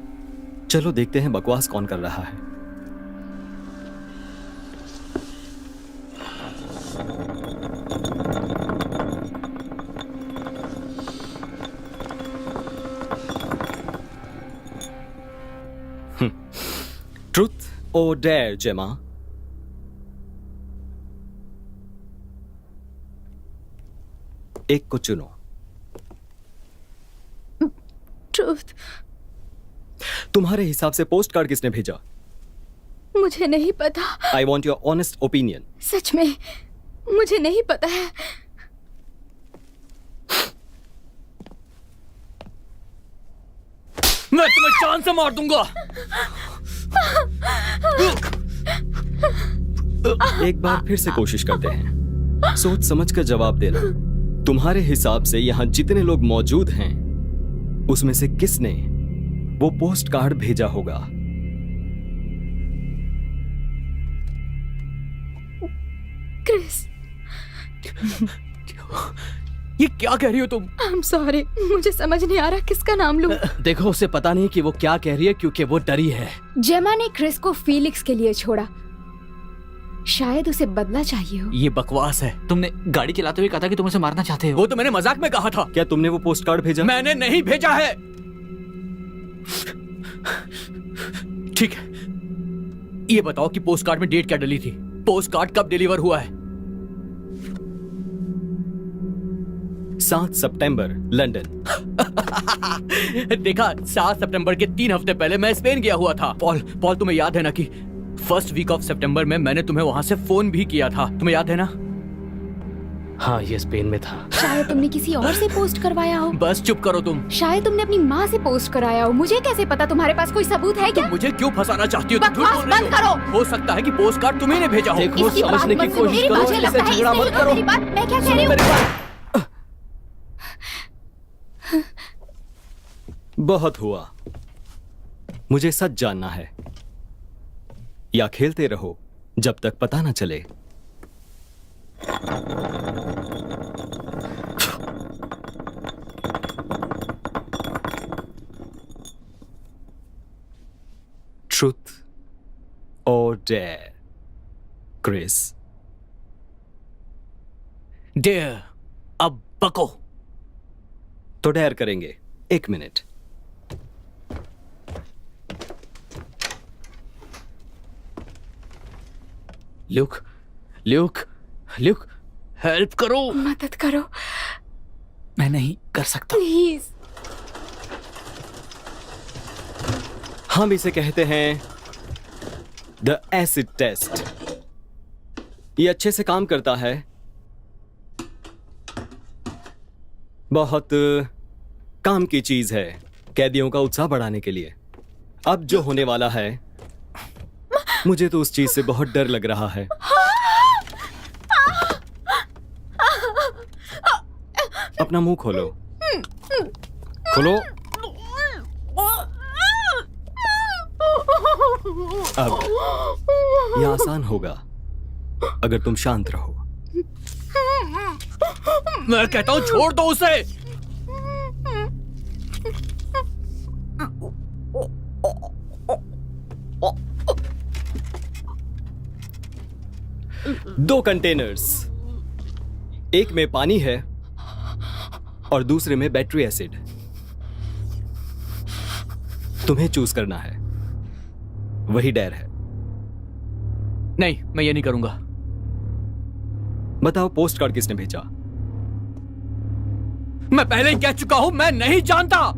Speaker 7: चलो देखते हैं बकवास कौन कर रहा है। ट्रूथ और डेयर जेमा? एक को चुनो।
Speaker 8: ट्रूथ।
Speaker 7: तुम्हारे हिसाब से पोस्ट कार्ड किसने भेजा?
Speaker 8: मुझे नहीं पता।
Speaker 7: I want your honest opinion.
Speaker 8: सच में मुझे नहीं पता है।
Speaker 4: मैं तुम्हें जान से मार दूंगा।
Speaker 7: एक बार फिर से कोशिश करते हैं। सोच समझ कर जवाब देना। तुम्हारे हिसाब से यहां जितने लोग मौजूद हैं उसमें से किसने वो पोस्ट कार्ड भेजा होगा?
Speaker 8: क्रिस।
Speaker 4: ये क्या कह रही हो तुम?
Speaker 8: आई एम सॉरी, मुझे समझ नहीं आ रहा किसका नाम लूं।
Speaker 6: देखो, उसे पता नहीं कि वो क्या कह रही है क्योंकि वो डरी है।
Speaker 2: जेमा ने क्रिस को फीलिक्स के लिए छोड़ा। शायद उसे बदला चाहिए हो।
Speaker 4: ये बकवास है।
Speaker 3: तुमने गाड़ी चलाते हुए कहा था कि तुम उसे मारना चाहते हो।
Speaker 4: वो तो मैंने मजाक में कहा था।
Speaker 7: क्या तुमने वो पोस्ट कार्ड भेजा?
Speaker 4: मैंने नहीं भेजा है। ठीक है, ये बताओ कि पोस्ट कार्ड में डेट क्या डली थी? पोस्ट कार्ड कब डिलीवर हुआ है?
Speaker 7: 7 सितंबर, लंदन।
Speaker 4: देखा, 7 सितंबर के 3 हफ्ते पहले मैं स्पेन गया हुआ था। पॉल तुम्हें याद है ना कि फर्स्ट वीक ऑफ सितंबर में मैंने तुम्हें वहां से फोन भी किया था। तुम्हें याद है ना?
Speaker 6: हाँ, ये स्पेन में था।
Speaker 2: शायद तुमने किसी और से पोस्ट करवाया हो।
Speaker 4: बस चुप करो तुम।
Speaker 2: शायद तुमने अपनी माँ से पोस्ट कराया हो। मुझे कैसे पता? तुम्हारे पास कोई सबूत है क्या?
Speaker 4: तुम मुझे क्यों फंसाना चाहती हो? तुम झूठ
Speaker 2: बकवास
Speaker 4: बोल रही
Speaker 2: बंद
Speaker 4: हो।
Speaker 2: करो।
Speaker 4: हो सकता है कि पोस्ट कार्ड तुम्ही ने भेजा हो।
Speaker 6: देखो,
Speaker 2: इसकी बात
Speaker 6: समझने की
Speaker 2: मत सुनो।
Speaker 6: कोशिश
Speaker 2: मेरी
Speaker 6: करो,
Speaker 2: मुझे
Speaker 6: इससे
Speaker 2: लगता है
Speaker 6: झगड़ा
Speaker 2: इसने
Speaker 6: मत
Speaker 2: जो
Speaker 6: करो।
Speaker 2: मेरी बात मैं क्या कह रही
Speaker 6: सुनो
Speaker 2: हूँ?
Speaker 6: मेरी बात।
Speaker 7: बहुत हुआ। मुझे सच जानना है, या खेलते रहो जब तक पता ना चले। ट्रूथ और डेयर, क्रिस?
Speaker 4: डेयर। अब बको।
Speaker 7: तो डेयर करेंगे। 1 minute.
Speaker 4: Luke, Luke, Luke, help करो।
Speaker 8: मदद करो
Speaker 3: मैं नहीं कर सकता।
Speaker 8: प्लीज।
Speaker 7: हम इसे कहते हैं द एसिड टेस्ट। ये अच्छे से काम करता है। बहुत काम की चीज है कैदियों का उत्साह बढ़ाने के लिए। अब जो होने वाला है, मुझे तो उस चीज से बहुत डर लग रहा है। अपना मुंह खोलो, खोलो। अब यह आसान होगा अगर तुम शांत रहो।
Speaker 4: मैं कहता हूं छोड़ दो उसे।
Speaker 7: 2 कंटेनर्स, एक में पानी है और दूसरे में बैटरी एसिड। तुम्हें चूज करना है, वही डर है।
Speaker 4: नहीं, मैं ये नहीं करूंगा।
Speaker 7: बताओ पोस्ट कार्ड किसने भेजा?
Speaker 4: मैं पहले ही कह चुका हूं, मैं नहीं जानता।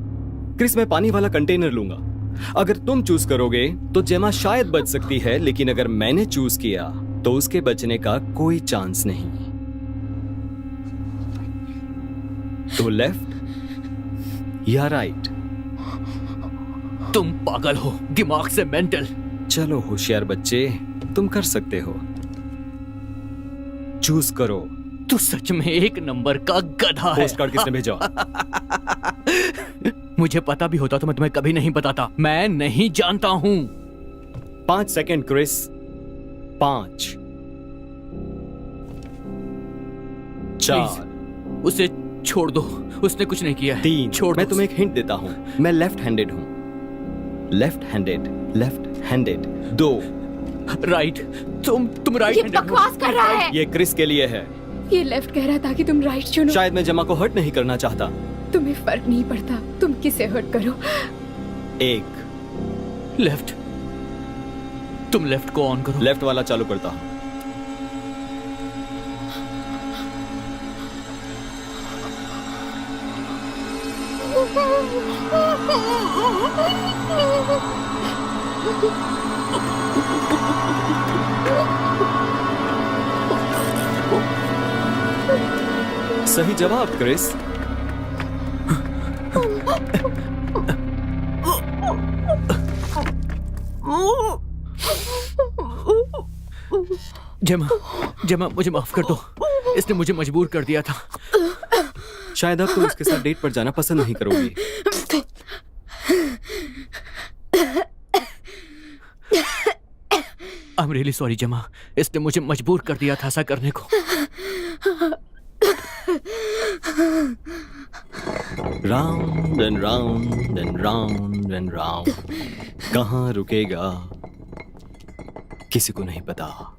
Speaker 7: क्रिस, मैं पानी वाला कंटेनर लूंगा। अगर तुम चूज करोगे तो जेमा शायद बच सकती है, लेकिन अगर मैंने चूज किया तो उसके बचने का कोई चांस नहीं। तो लेफ्ट या राइट?
Speaker 4: तुम पागल हो, दिमाग से मेंटल।
Speaker 7: चलो होशियार बच्चे, तुम कर सकते हो। चूज करो।
Speaker 4: तू सच में एक नंबर का गधा है।
Speaker 7: पोस्ट कार्ड किसने भेजा?
Speaker 4: मुझे पता भी होता तो मैं तुम्हें कभी नहीं बताता। मैं नहीं जानता हूं।
Speaker 7: 5 सेकंड क्रिस। 5 4
Speaker 4: उसे छोड़ दो, उसने कुछ नहीं किया है।
Speaker 7: 3
Speaker 4: छोड़
Speaker 7: मैं
Speaker 4: दो
Speaker 7: तुम्हें एक हिंट देता हूं, मैं लेफ्ट हैंडेड हूं। Left handed 2
Speaker 4: right. तुम राइट
Speaker 2: ये
Speaker 4: हैंडेड
Speaker 2: बकवास कर रहा है।
Speaker 7: ये क्रिस के लिए है।
Speaker 8: ये लेफ्ट कह रहा था कि तुम राइट चुनो।
Speaker 7: शायद मैं जमा को हर्ट नहीं करना चाहता।
Speaker 8: तुम्हें फर्क नहीं पड़ता तुम किसे हर्ट करो।
Speaker 7: 1
Speaker 4: लेफ्ट। तुम लेफ्ट को ऑन करो।
Speaker 7: लेफ्ट वाला चालू करता हूं। सही जवाब क्रिस।
Speaker 4: जेमा मुझे माफ कर दो, इसने मुझे मजबूर कर दिया था।
Speaker 7: शायद अब तुम उसके साथ डेट पर जाना पसंद नहीं करोगी।
Speaker 4: आई एम रियली सॉरी जेमा, इसने मुझे मजबूर कर दिया था ऐसा करने को।
Speaker 7: Round and round and round and round, कहां रुकेगा किसी को नहीं पता।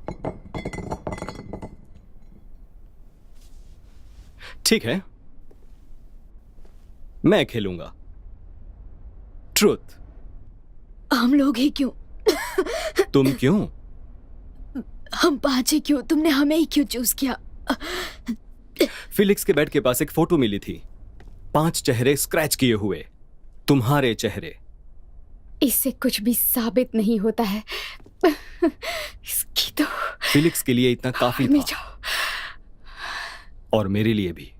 Speaker 7: ठीक है, मैं खेलूंगा। ट्रुथ।
Speaker 8: हम लोग ही क्यों?
Speaker 7: तुम क्यों?
Speaker 8: हम 5 ही क्यों? तुमने हमें ही क्यों चूज किया?
Speaker 7: फिलिक्स के बेड के पास एक फोटो मिली थी, 5 चेहरे स्क्रैच किए हुए, तुम्हारे चेहरे।
Speaker 8: इससे कुछ भी साबित नहीं होता है। इसकी तो
Speaker 7: फिलिक्स के लिए इतना काफी
Speaker 8: में
Speaker 7: था,
Speaker 8: जाओ।
Speaker 7: और मेरे लिए भी।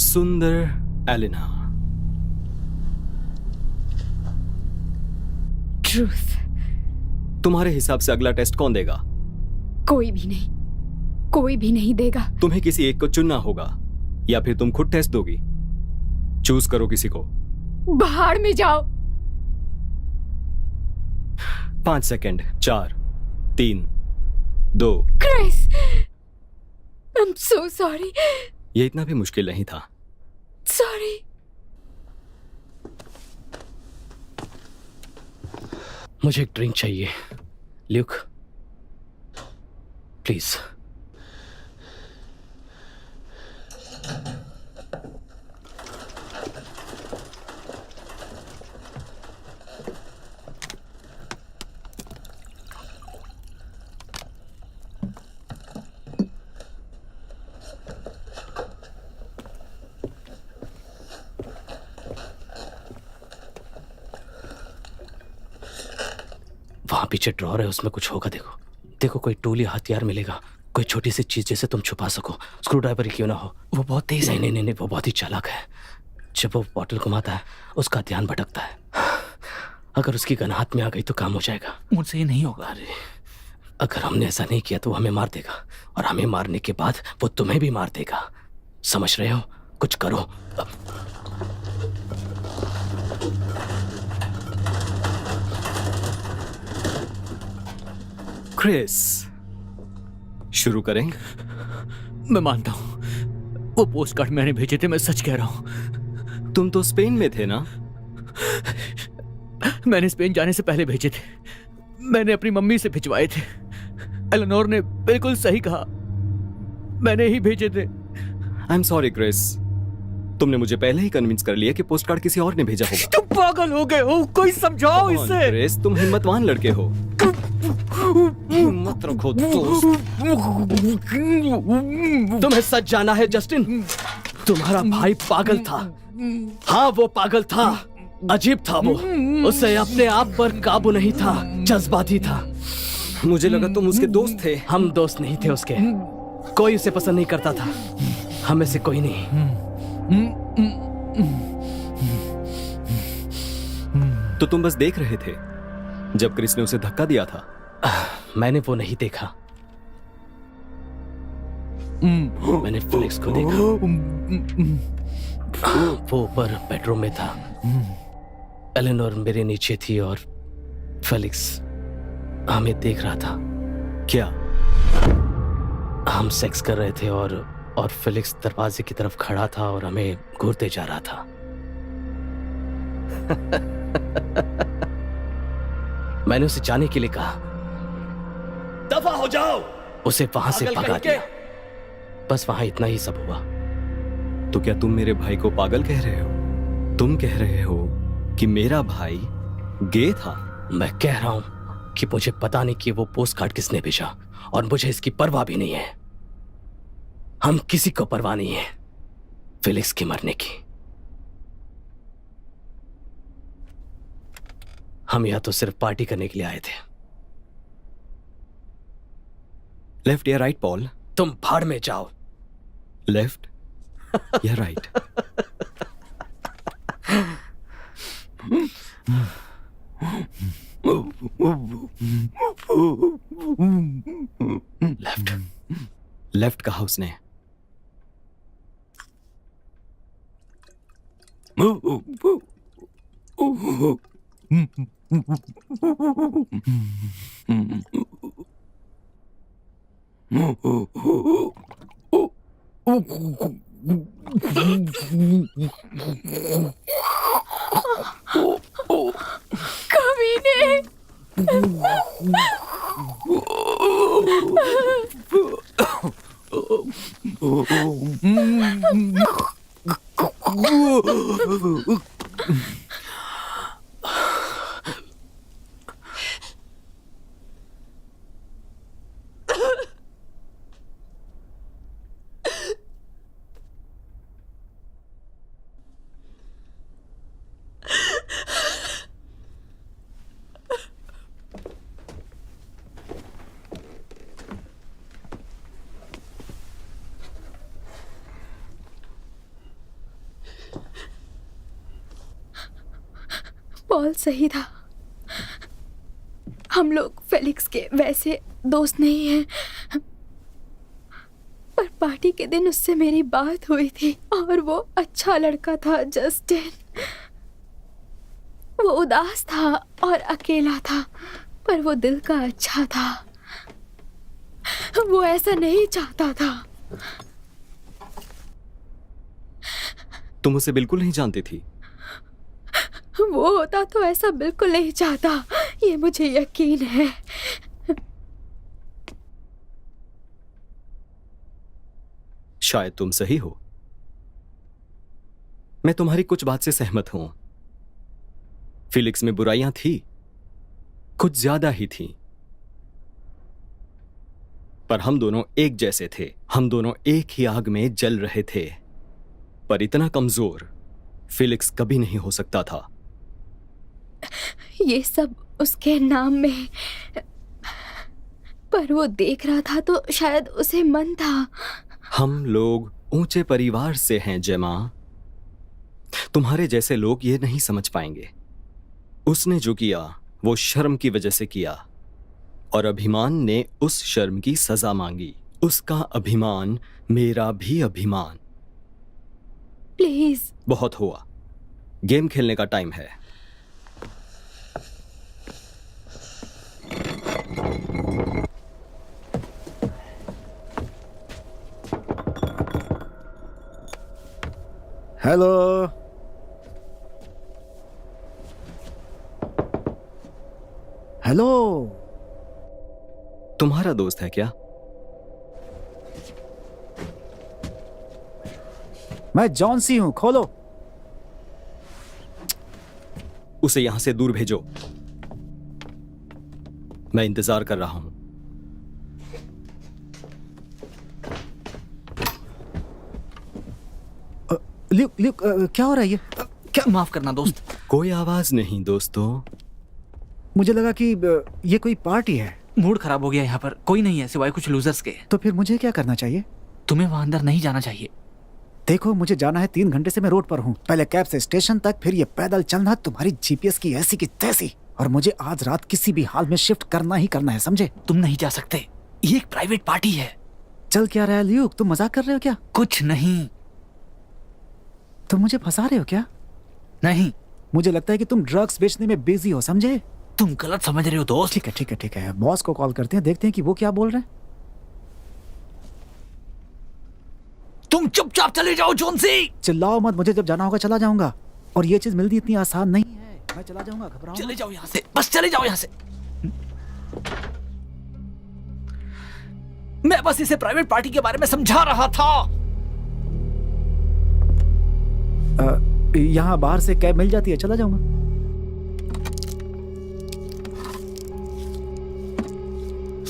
Speaker 7: सुंदर एलिना।
Speaker 8: ट्रूथ।
Speaker 7: तुम्हारे हिसाब से अगला टेस्ट कौन देगा?
Speaker 8: कोई भी नहीं, कोई भी नहीं देगा।
Speaker 7: तुम्हें किसी एक को चुनना होगा, या फिर तुम खुद टेस्ट दोगी। चूज करो किसी को।
Speaker 8: बाहर में जाओ।
Speaker 7: 5 second. 4 3 2।
Speaker 8: Chris, I am so sorry.
Speaker 7: ये इतना भी मुश्किल नहीं था।
Speaker 8: सॉरी।
Speaker 6: मुझे एक ड्रिंक चाहिए। Luke, please. वहां पीछे ड्रॉर है, उसमें कुछ होगा। देखो देखो, कोई टूल या हथियार मिलेगा, कोई छोटी सी चीज जिसे तुम छुपा सको। स्क्रू ड्राइवर ही क्यों ना हो। वो बहुत तेज है। नहीं, वो बहुत ही चालाक है। जब वो बॉटल घुमाता है उसका ध्यान भटकता है। अगर उसकी गन हाथ में आ गई तो काम हो जाएगा।
Speaker 3: मुझसे ये नहीं होगा।
Speaker 6: अरे अगर हमने ऐसा नहीं किया तो वो हमें मार देगा, और हमें मारने के बाद वो तुम्हें भी मार देगा। समझ रहे हो? कुछ करो।
Speaker 7: क्रिस, शुरू करें?
Speaker 4: मैं मानता हूँ, वो पोस्ट कार्ड मैंने भेजे थे, मैं सच कह रहा हूँ।
Speaker 7: तुम तो स्पेन में थे ना?
Speaker 4: मैंने स्पेन जाने से पहले भेजे थे। मैंने अपनी मम्मी से भिजवाए थे। एलेनोर ने बिल्कुल सही कहा, मैंने ही भेजे थे।
Speaker 7: आई एम सॉरी क्रिस, तुमने मुझे पहले ही कन्विंस कर लिया कि पोस्ट कार्ड किसी और ने भेजा होगा।
Speaker 4: तुम पागल हो गए हो, कोई समझाओ
Speaker 7: Come on,
Speaker 4: इसे।
Speaker 7: क्रिस, तुम हिम्मतवान लड़के हो। हिम्मत रखो दोस्त।
Speaker 6: तुम्हें सच जाना है जस्टिन, तुम्हारा भाई पागल था। हाँ, वो पागल था, अजीब था वो। उसे अपने आप पर काबू नहीं था, जज्बाती था।
Speaker 7: मुझे लगा तुम उसके दोस्त थे।
Speaker 6: हम दोस्त नहीं थे उसके, कोई उसे पसंद नहीं करता था, हमें से कोई नहीं।
Speaker 7: तो तुम बस देख रहे थे जब क्रिस ने उसे धक्का दिया था?
Speaker 6: मैंने वो नहीं देखा, मैंने फिलिक्स को देखा। वो ऊपर बेडरूम में था, एलेनोर मेरे नीचे थी और फेलिक्स हमें देख रहा था।
Speaker 7: क्या?
Speaker 6: हम सेक्स कर रहे थे और फेलिक्स दरवाजे की तरफ खड़ा था और हमें घूरते जा रहा था। मैंने उसे जाने के लिए कहा, दफा हो जाओ, उसे वहां से भगा दिया। बस वहां इतना ही सब हुआ।
Speaker 7: तो क्या तुम मेरे भाई को पागल कह रहे हो? तुम कह रहे हो कि मेरा भाई गे था?
Speaker 6: मैं कह रहा हूं कि मुझे पता नहीं कि वो पोस्ट कार्ड किसने भेजा, और मुझे इसकी परवाह भी नहीं है। हम किसी को परवाह नहीं है फेलिक्स के मरने की। हम यहां तो सिर्फ पार्टी करने के लिए आए थे।
Speaker 7: लेफ्ट या राइट पॉल?
Speaker 6: तुम भाड़ में जाओ।
Speaker 7: लेफ्ट या राइट?
Speaker 6: लेफ्ट।
Speaker 7: लेफ्ट कहा उसने।
Speaker 2: कमीने। पॉल सही था, हम लोग फेलिक्स के वैसे दोस्त नहीं हैं, पर पार्टी के दिन उससे मेरी बात हुई थी और वो अच्छा लड़का था जस्टिन। वो उदास था और अकेला था, पर वो दिल का अच्छा था। वो ऐसा नहीं चाहता था।
Speaker 7: तुम उसे बिल्कुल नहीं जानती थी?
Speaker 2: वो होता तो ऐसा बिल्कुल नहीं चाहता, ये मुझे यकीन है।
Speaker 7: शायद तुम सही हो। मैं तुम्हारी कुछ बात से सहमत हूं। फिलिक्स में बुराइयां थी, कुछ ज्यादा ही थी, पर हम दोनों एक जैसे थे। हम दोनों एक ही आग में जल रहे थे, पर इतना कमजोर फिलिक्स कभी नहीं हो सकता था।
Speaker 2: ये सब उसके नाम में, पर वो देख रहा था तो शायद उसे मन था।
Speaker 7: हम लोग ऊंचे परिवार से हैं जेमा। तुम्हारे जैसे लोग ये नहीं समझ पाएंगे। उसने जो किया वो शर्म की वजह से किया, और अभिमान ने उस शर्म की सजा मांगी। उसका अभिमान मेरा भी अभिमान।
Speaker 8: प्लीज।
Speaker 7: बहुत हुआ, गेम खेलने का टाइम है।
Speaker 5: हेलो। हेलो।
Speaker 7: तुम्हारा दोस्त है क्या?
Speaker 5: मैं जॉनसी हूं, खोलो।
Speaker 7: उसे यहां से दूर भेजो, मैं इंतजार कर रहा हूं।
Speaker 5: ल्यूक, ल्यूक, क्या हो रहा है ये?
Speaker 3: क्या? माफ करना दोस्त।
Speaker 7: कोई आवाज नहीं दोस्तों।
Speaker 5: मुझे लगा कि ये कोई पार्टी है।
Speaker 3: मूड खराब हो गया यहाँ पर, कोई नहीं है सिवाय कुछ लूजर्स के।
Speaker 5: तो फिर मुझे क्या करना चाहिए?
Speaker 3: तुम्हें वहां अंदर नहीं जाना चाहिए।
Speaker 5: देखो, मुझे जाना है, 3 घंटे से मैं रोड पर हूँ। पहले कैब से स्टेशन तक, फिर ये पैदल चलना तुम्हारी जीपीएस की ऐसी की तैसी। और मुझे आज रात किसी भी हाल में शिफ्ट करना ही करना है, समझे?
Speaker 3: तुम नहीं जा सकते, ये एक प्राइवेट पार्टी है।
Speaker 5: चल क्या रहा है ल्यूक, तुम मजाक कर रहे हो क्या?
Speaker 3: कुछ नहीं।
Speaker 5: तुम मुझे फंसा रहे हो क्या?
Speaker 3: नहीं,
Speaker 5: मुझे लगता है कि तुम ड्रग्स बेचने में बिजी हो, समझे?
Speaker 3: तुम गलत समझ रहे हो दोस्त।
Speaker 5: ठीक है ठीक है ठीक है, बॉस को कॉल करते हैं, देखते हैं कि वो क्या बोल रहे हैं।
Speaker 3: तुम चुपचाप चले जाओ जोनसी।
Speaker 5: चिल्लाओ मत, मुझे जब जाना होगा चला जाऊंगा। और ये चीज मिलती इतनी आसान नहीं है। मैं चला जाऊंगा, घबराओ
Speaker 3: चले
Speaker 5: मत।
Speaker 3: जाओ यहाँ से, बस चले जाओ यहाँ से। मैं बस इसे प्राइवेट पार्टी के बारे में समझा रहा था।
Speaker 5: यहाँ बाहर से कैब मिल जाती है, चला जाऊंगा।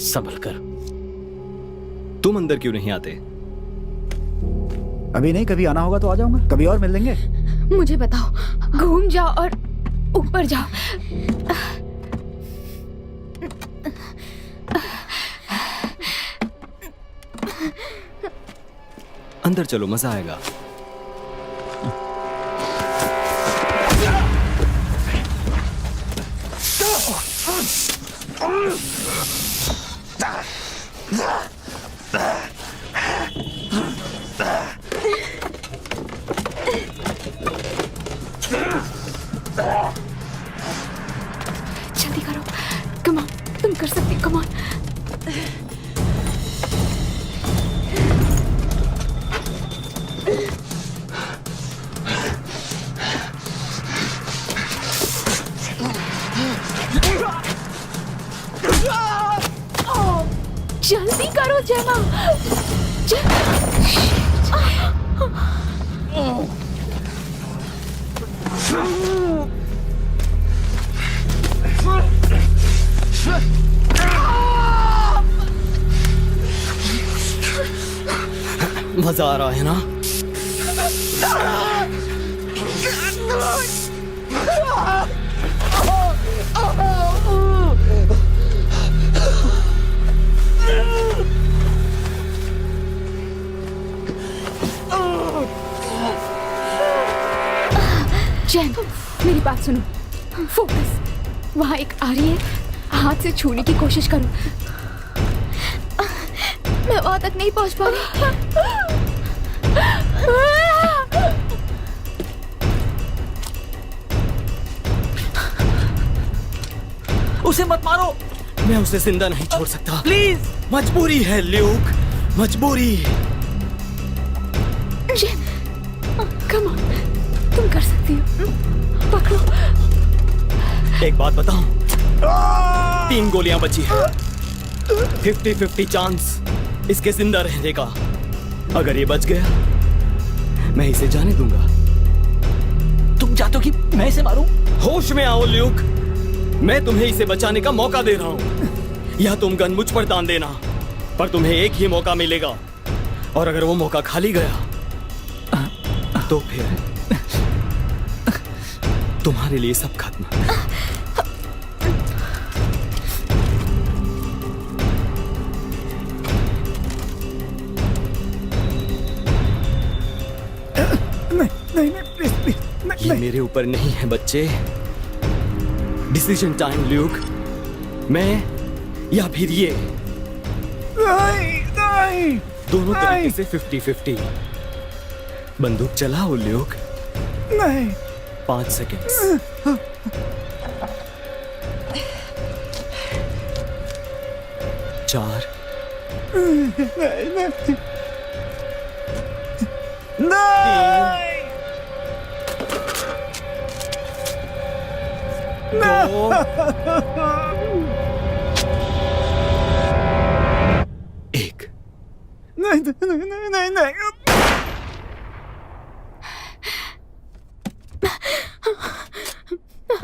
Speaker 7: संभल कर। तुम अंदर क्यों नहीं आते?
Speaker 5: अभी नहीं, कभी आना होगा तो आ जाऊंगा, कभी और मिल लेंगे।
Speaker 8: मुझे बताओ, घूम जाओ और ऊपर जाओ।
Speaker 7: अंदर चलो, मजा आएगा।
Speaker 8: जल्दी करो, कम ऑन, तुम कर सकते, कम ऑन। जल्दी करो जेमा।
Speaker 6: मजा आ रहा है ना?
Speaker 8: जैन, मेरी बात सुनो, फोकस। वहां एक आ रही है, हाथ से छूने की कोशिश करो। मैं वहां तक नहीं पहुंच पा रही।
Speaker 3: उसे मत मारो।
Speaker 6: मैं उसे जिंदा नहीं छोड़ सकता।
Speaker 3: प्लीज।
Speaker 6: मजबूरी है ल्यूक, मजबूरी।
Speaker 8: जैन, कम ऑन, तुम कर सकती हो, पकड़ो।
Speaker 6: एक बात बताऊं, 3 गोलियां बची है, 50-50 चांस इसके जिंदा रहने का। अगर ये बच गया, मैं इसे जाने दूंगा।
Speaker 3: तुम चाहते हो कि मैं इसे मारूं?
Speaker 6: होश में आओ ल्यूक, मैं तुम्हें इसे बचाने का मौका दे रहा हूं। या तुम गन मुझ पर तान देना, पर तुम्हें एक ही मौका मिलेगा। और अगर वो मौका खाली गया तो फिर तुम्हारे लिए सब खत्म।
Speaker 5: नहीं प्लीज प्लीज।
Speaker 6: ये मेरे ऊपर नहीं है बच्चे। Decision time Luke. मैं या फिर ये?
Speaker 5: नहीं नहीं
Speaker 6: दोनों तरीके
Speaker 5: नहीं।
Speaker 6: से 50-50। बंदूक चलाओ ल्यूक।
Speaker 5: नहीं
Speaker 6: 5 सेकेंड्स। 4,
Speaker 5: नहीं
Speaker 6: 2, 1।
Speaker 5: नहीं नहीं नहीं नहीं नहीं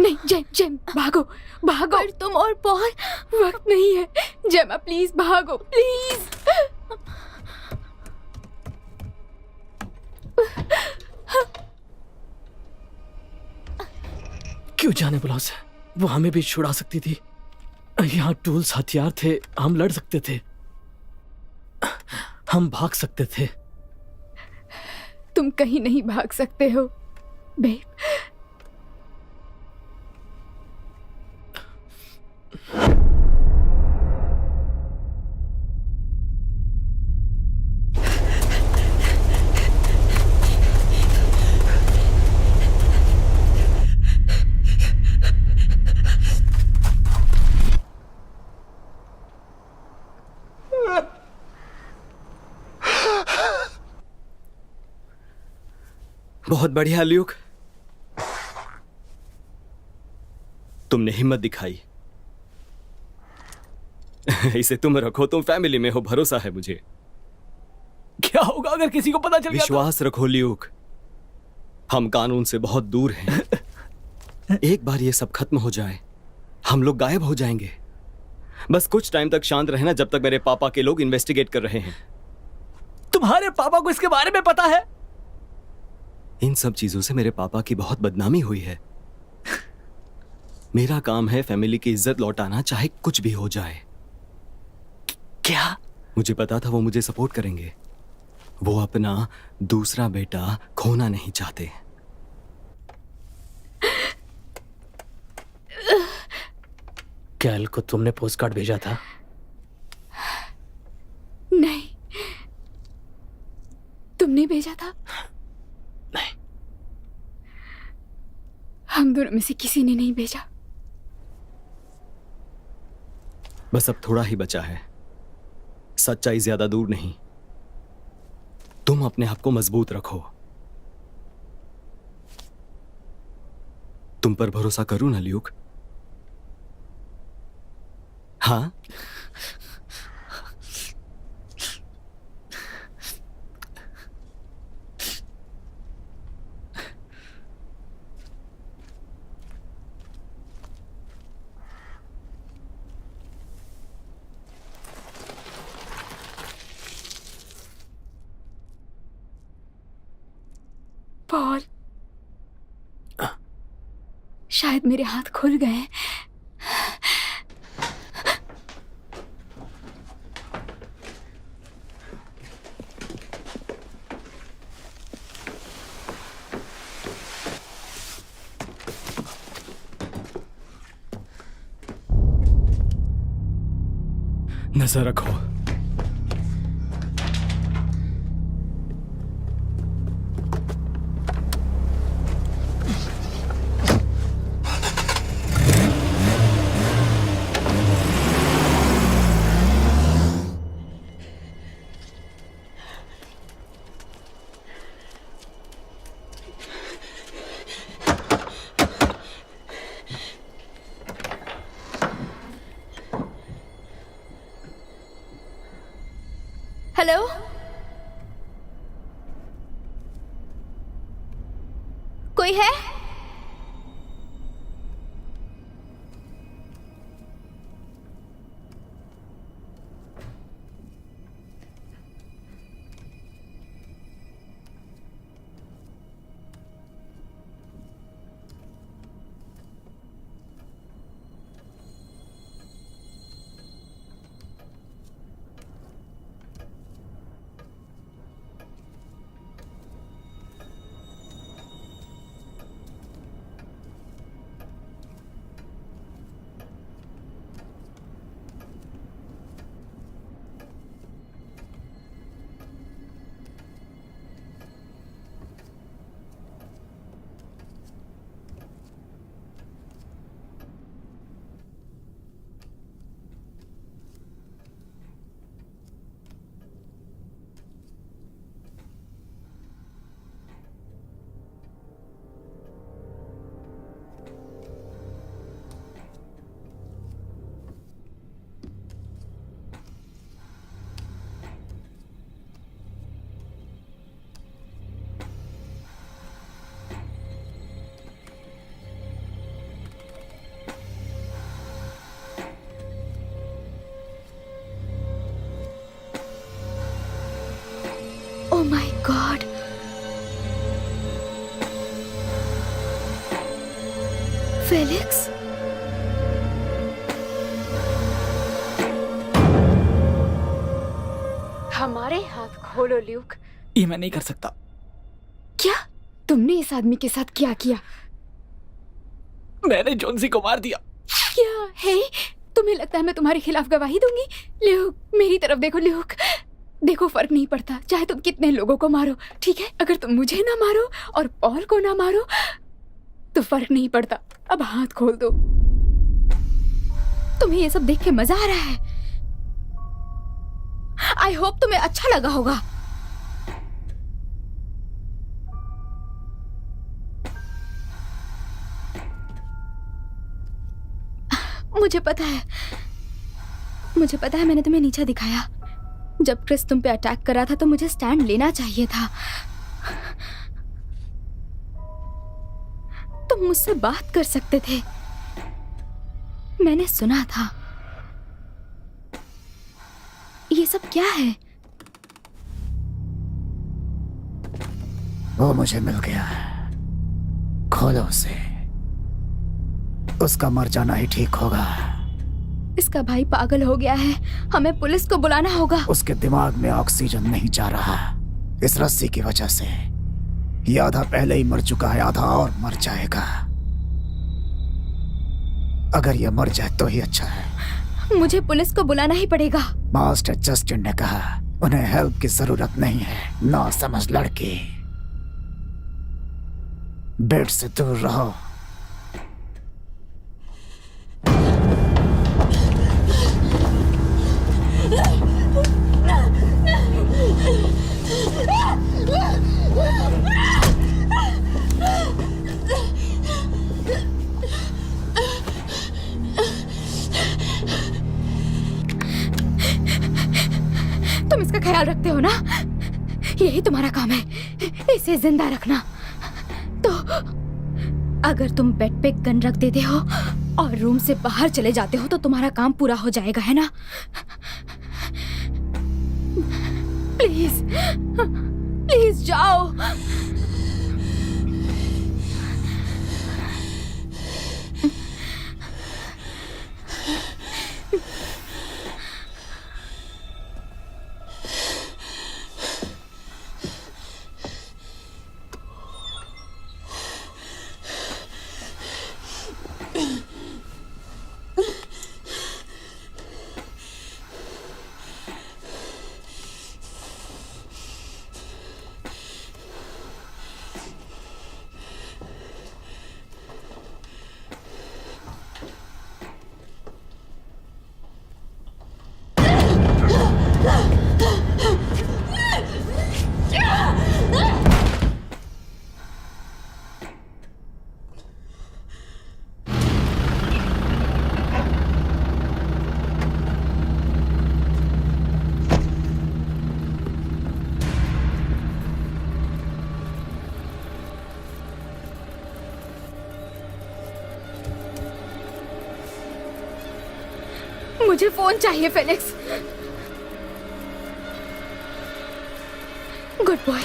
Speaker 8: नहीं जेम जेम भागो भागो। पर तुम और बहुत वक्त नहीं है। जेमा प्लीज भागो प्लीज।
Speaker 6: क्यों जाने बुला उसे, वो हमें भी छुड़ा सकती थी। यहाँ टूल्स हथियार थे, हम लड़ सकते थे, हम भाग सकते थे।
Speaker 8: तुम कहीं नहीं भाग सकते हो बेब।
Speaker 7: बहुत बढ़िया ल्यूक, तुमने हिम्मत दिखाई। इसे तुम रखो, तुम फैमिली में हो, भरोसा है मुझे।
Speaker 3: क्या होगा अगर किसी को पता चल गया तो?
Speaker 7: विश्वास रखो ल्यूक, हम कानून से बहुत दूर हैं। एक बार ये सब खत्म हो जाए, हम लोग गायब हो जाएंगे। बस कुछ टाइम तक शांत रहना, जब तक मेरे पापा के लोग इन्वेस्टिगेट कर रहे हैं।
Speaker 3: तुम्हारे पापा को इसके बारे में पता है?
Speaker 7: इन सब चीजों से मेरे पापा की बहुत बदनामी हुई है। मेरा काम है फैमिली की इज्जत लौटाना, चाहे कुछ भी हो जाए।
Speaker 3: क्या?
Speaker 7: मुझे पता था वो मुझे सपोर्ट करेंगे। वो अपना दूसरा बेटा खोना नहीं चाहते।
Speaker 6: कैल को तुमने पोस्ट कार्ड भेजा था?
Speaker 8: नहीं तुमने भेजा था?
Speaker 6: नहीं।
Speaker 8: हम दोनों में से किसी ने नहीं भेजा।
Speaker 7: बस अब थोड़ा ही बचा है, सच्चाई ज्यादा दूर नहीं। तुम अपने आप को मजबूत रखो। तुम पर भरोसा करूं ना ल्यूक? हाँ?
Speaker 8: पॉल, शायद मेरे हाथ खुल गए।
Speaker 6: नजर रखो।
Speaker 8: हेलो, कोई है?
Speaker 2: फेलिक्स, हमारे हाथ खोलो ल्यूक।
Speaker 3: ये मैं नहीं कर सकता।
Speaker 2: क्या तुमने इस आदमी के साथ क्या किया?
Speaker 3: मैंने जोन्सी को मार दिया।
Speaker 2: क्या है? तुम्हें लगता है मैं तुम्हारे खिलाफ गवाही दूंगी? ल्यूक, मेरी तरफ देखो ल्यूक। देखो, फर्क नहीं पड़ता चाहे तुम कितने लोगों को मारो, ठीक है? अगर तुम मुझे ना मारो और पॉल को ना मारो तो फर्क नहीं पड़ता। अब हाथ खोल दो। तुम्हें ये सब देख के मजा आ रहा है? आई होप तुम्हें अच्छा लगा होगा। मुझे पता है मैंने तुम्हें नीचा दिखाया। जब क्रिस तुम पे अटैक कर रहा था तो मुझे स्टैंड लेना चाहिए था। तुम मुझसे बात कर सकते थे, मैंने सुना था। ये सब क्या है?
Speaker 5: वो मुझे मिल गया, खोलो उसे। उसका मर जाना ही ठीक होगा।
Speaker 2: इसका भाई पागल हो गया है, हमें पुलिस को बुलाना होगा।
Speaker 5: उसके दिमाग में ऑक्सीजन नहीं जा रहा इस रस्सी की वजह से। ये आधा पहले ही मर चुका है, आधा और मर जाएगा। अगर ये मर जाए तो ही अच्छा है।
Speaker 2: मुझे पुलिस को बुलाना ही पड़ेगा।
Speaker 5: मास्टर जस्टिन ने कहा उन्हें हेल्प की जरूरत नहीं है। ना समझ लड़की, बेड से दूर रहो।
Speaker 2: तुम इसका ख्याल रखते हो ना? यही तुम्हारा काम है, इसे जिंदा रखना। तो अगर तुम बेड पे गन रख देते हो और रूम से बाहर चले जाते हो तो तुम्हारा काम पूरा हो जाएगा, है ना? प्लीज प्लीज जाओ। मुझे फोन चाहिए Felix. Good boy.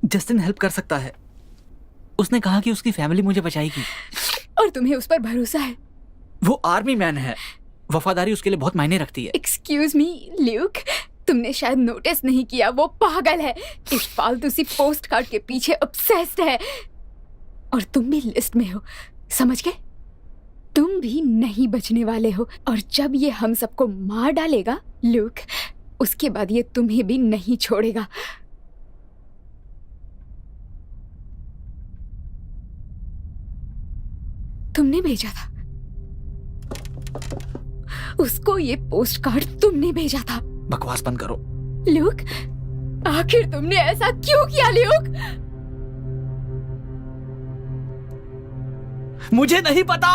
Speaker 3: Justin help कर सकता है। उसने कहा कि उसकी फैमिली मुझे बचाएगी।
Speaker 2: और तुम्हें उस पर भरोसा है?
Speaker 3: वो आर्मी मैन है, वफादारी उसके लिए बहुत मायने रखती है।
Speaker 2: एक्सक्यूज मी ल्यूक, तुमने शायद नोटिस नहीं किया, वो पागल है। इस फालतू सी पोस्ट कार्ड के पीछे ऑब्सेस्ड है। और तुम भी लिस्ट में हो, समझ गए? तुम भी नहीं बचने वाले हो। और जब ये हम सबको मार डालेगा ल्यूक,
Speaker 8: उसके बाद ये तुम्हें भी नहीं छोड़ेगा। तुमने भेजा था उसको, ये पोस्ट कार्ड तुमने भेजा था।
Speaker 3: बकवास बंद करो।
Speaker 8: ल्यूक, आखिर तुमने ऐसा क्यों किया ल्यूक?
Speaker 3: मुझे नहीं पता।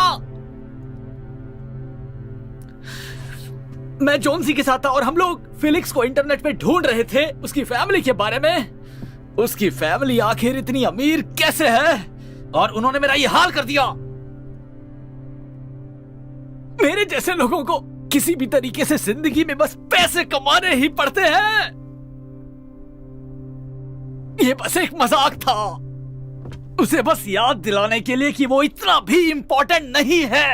Speaker 3: मैं जोनसी के साथ था और हम लोग फिलिक्स को इंटरनेट पे ढूंढ रहे थे, उसकी फैमिली के बारे में। उसकी फैमिली आखिर इतनी अमीर कैसे है, और उन्होंने मेरा ये हाल कर दिया। मेरे जैसे लोगों को किसी भी तरीके से जिंदगी में बस पैसे कमाने ही पड़ते हैं। ये बस एक मजाक था, उसे बस याद दिलाने के लिए कि वो इतना भी इंपॉर्टेंट नहीं है।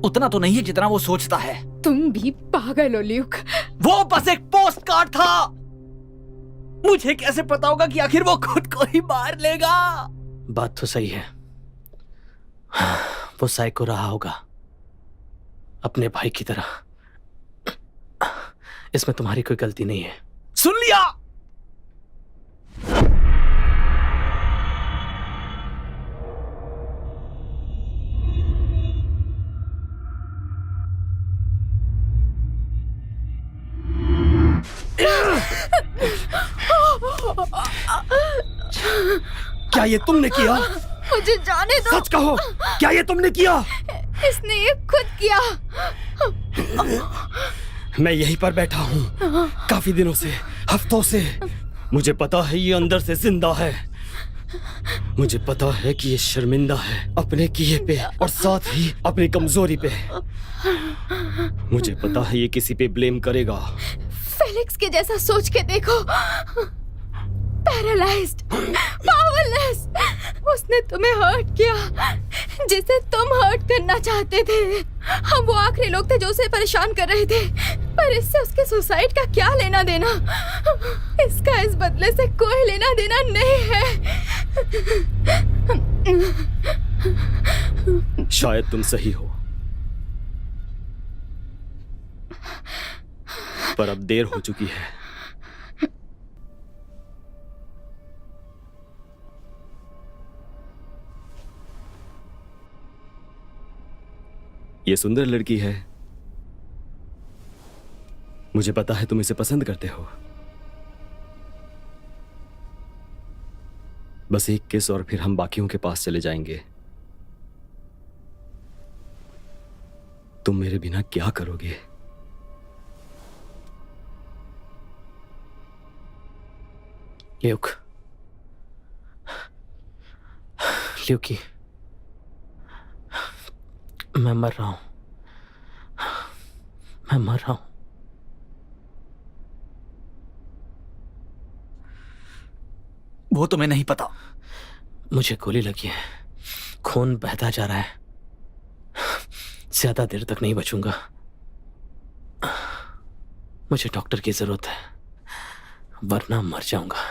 Speaker 3: उतना तो नहीं है जितना वो सोचता है।
Speaker 8: तुम भी पागल हो ल्यूक।
Speaker 3: वो बस एक पोस्ट कार्ड था। मुझे कैसे पता होगा कि आखिर वो खुद को ही मार लेगा?
Speaker 6: बात तो सही है, वो साइको रहा होगा, अपने भाई की तरह। इसमें तुम्हारी कोई गलती नहीं है।
Speaker 3: सुन लिया?
Speaker 6: क्या ये तुमने किया?
Speaker 8: मुझे जाने दो।
Speaker 6: सच कहो, क्या ये तुमने किया?
Speaker 8: इसने ये खुद किया।
Speaker 6: मैं यहीं पर बैठा हूँ काफी दिनों से, हफ्तों से। मुझे पता है ये अंदर से जिंदा है। मुझे पता है कि ये शर्मिंदा है अपने किए पे और साथ ही अपनी कमजोरी पे। मुझे पता है ये किसी पे ब्लेम करेगा।
Speaker 8: फेलिक्स के जैसा सोच के देखो, पैरालाइज्ड, पावरलेस। उसने तुम्हें हर्ट किया जिसे तुम हर्ट करना चाहते थे। हम वो आखिरी लोग थे जो उसे परेशान कर रहे थे, पर इससे उसके सुसाइड का क्या लेना देना? इसका इस बदले से कोई लेना देना नहीं है।
Speaker 6: शायद तुम सही हो, पर अब देर हो चुकी है। ये सुंदर लड़की है, मुझे पता है तुम इसे पसंद करते हो। बस एक किस और फिर हम बाकियों के पास चले जाएंगे। तुम मेरे बिना क्या करोगे? ल्यूक, ल्यूकी, मैं मर रहा हूं, मैं मर रहा हूं।
Speaker 3: वो तुम्हें नहीं पता।
Speaker 6: मुझे गोली लगी है, खून बहता जा रहा है। ज्यादा देर तक नहीं बचूंगा। मुझे डॉक्टर की जरूरत है, वरना मर जाऊंगा।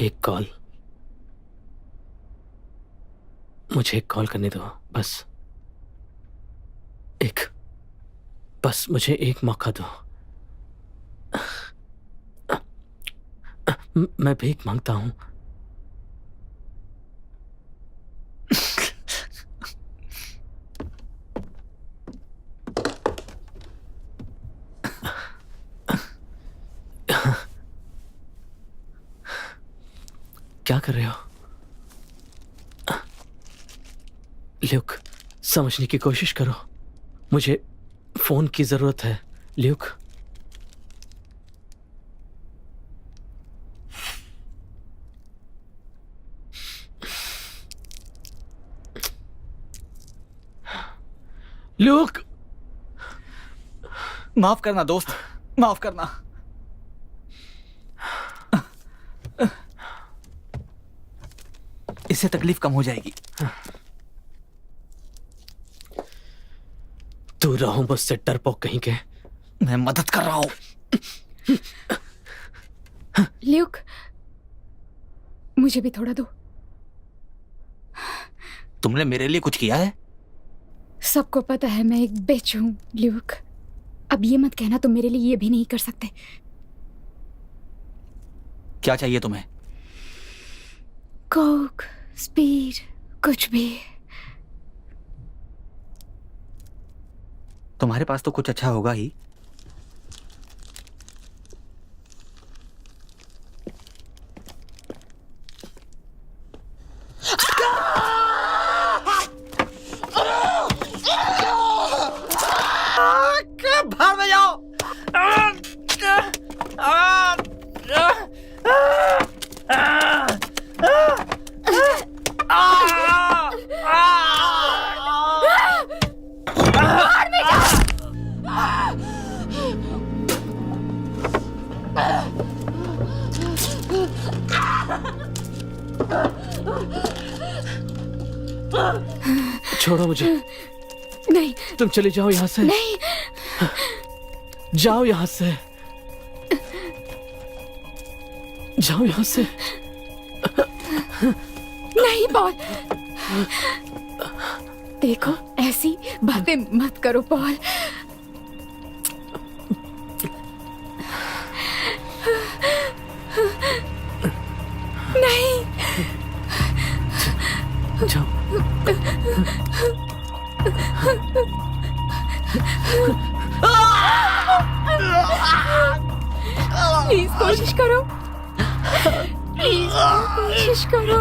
Speaker 6: एक कॉल, मुझे एक कॉल करने दो। बस मुझे एक मौका दो। मैं भीख मांगता हूं। क्या कर रहे हो? ल्यूक, समझने की कोशिश करो। मुझे फोन की जरूरत है ल्यूक।
Speaker 3: ल्यूक, माफ करना दोस्त, माफ करना। इससे तकलीफ कम हो जाएगी।
Speaker 6: तू रहो मुझसे डरपोक कहीं के।
Speaker 3: मैं मदद कर रहा हूं।
Speaker 8: ल्यूक, मुझे भी थोड़ा दो।
Speaker 3: तुमने मेरे लिए कुछ किया है?
Speaker 2: सबको पता है मैं एक बिच हूँ ल्यूक। अब ये मत कहना तुम मेरे लिए ये भी नहीं कर सकते।
Speaker 3: क्या चाहिए तुम्हें?
Speaker 2: कोक, स्पीड, कुछ भी।
Speaker 3: तुम्हारे पास तो कुछ अच्छा होगा ही। भाड़ में जाओ।
Speaker 6: छोड़ो मुझे।
Speaker 2: नहीं
Speaker 6: तुम चले जाओ यहाँ से।
Speaker 2: नहीं,
Speaker 6: जाओ यहाँ से। जाओ यहाँ से।
Speaker 2: नहीं पॉल। देखो ऐसी बातें मत करो पॉल। नहीं।
Speaker 6: जाओ।
Speaker 2: प्लीज कोशिश करो। प्लीज कोशिश करो।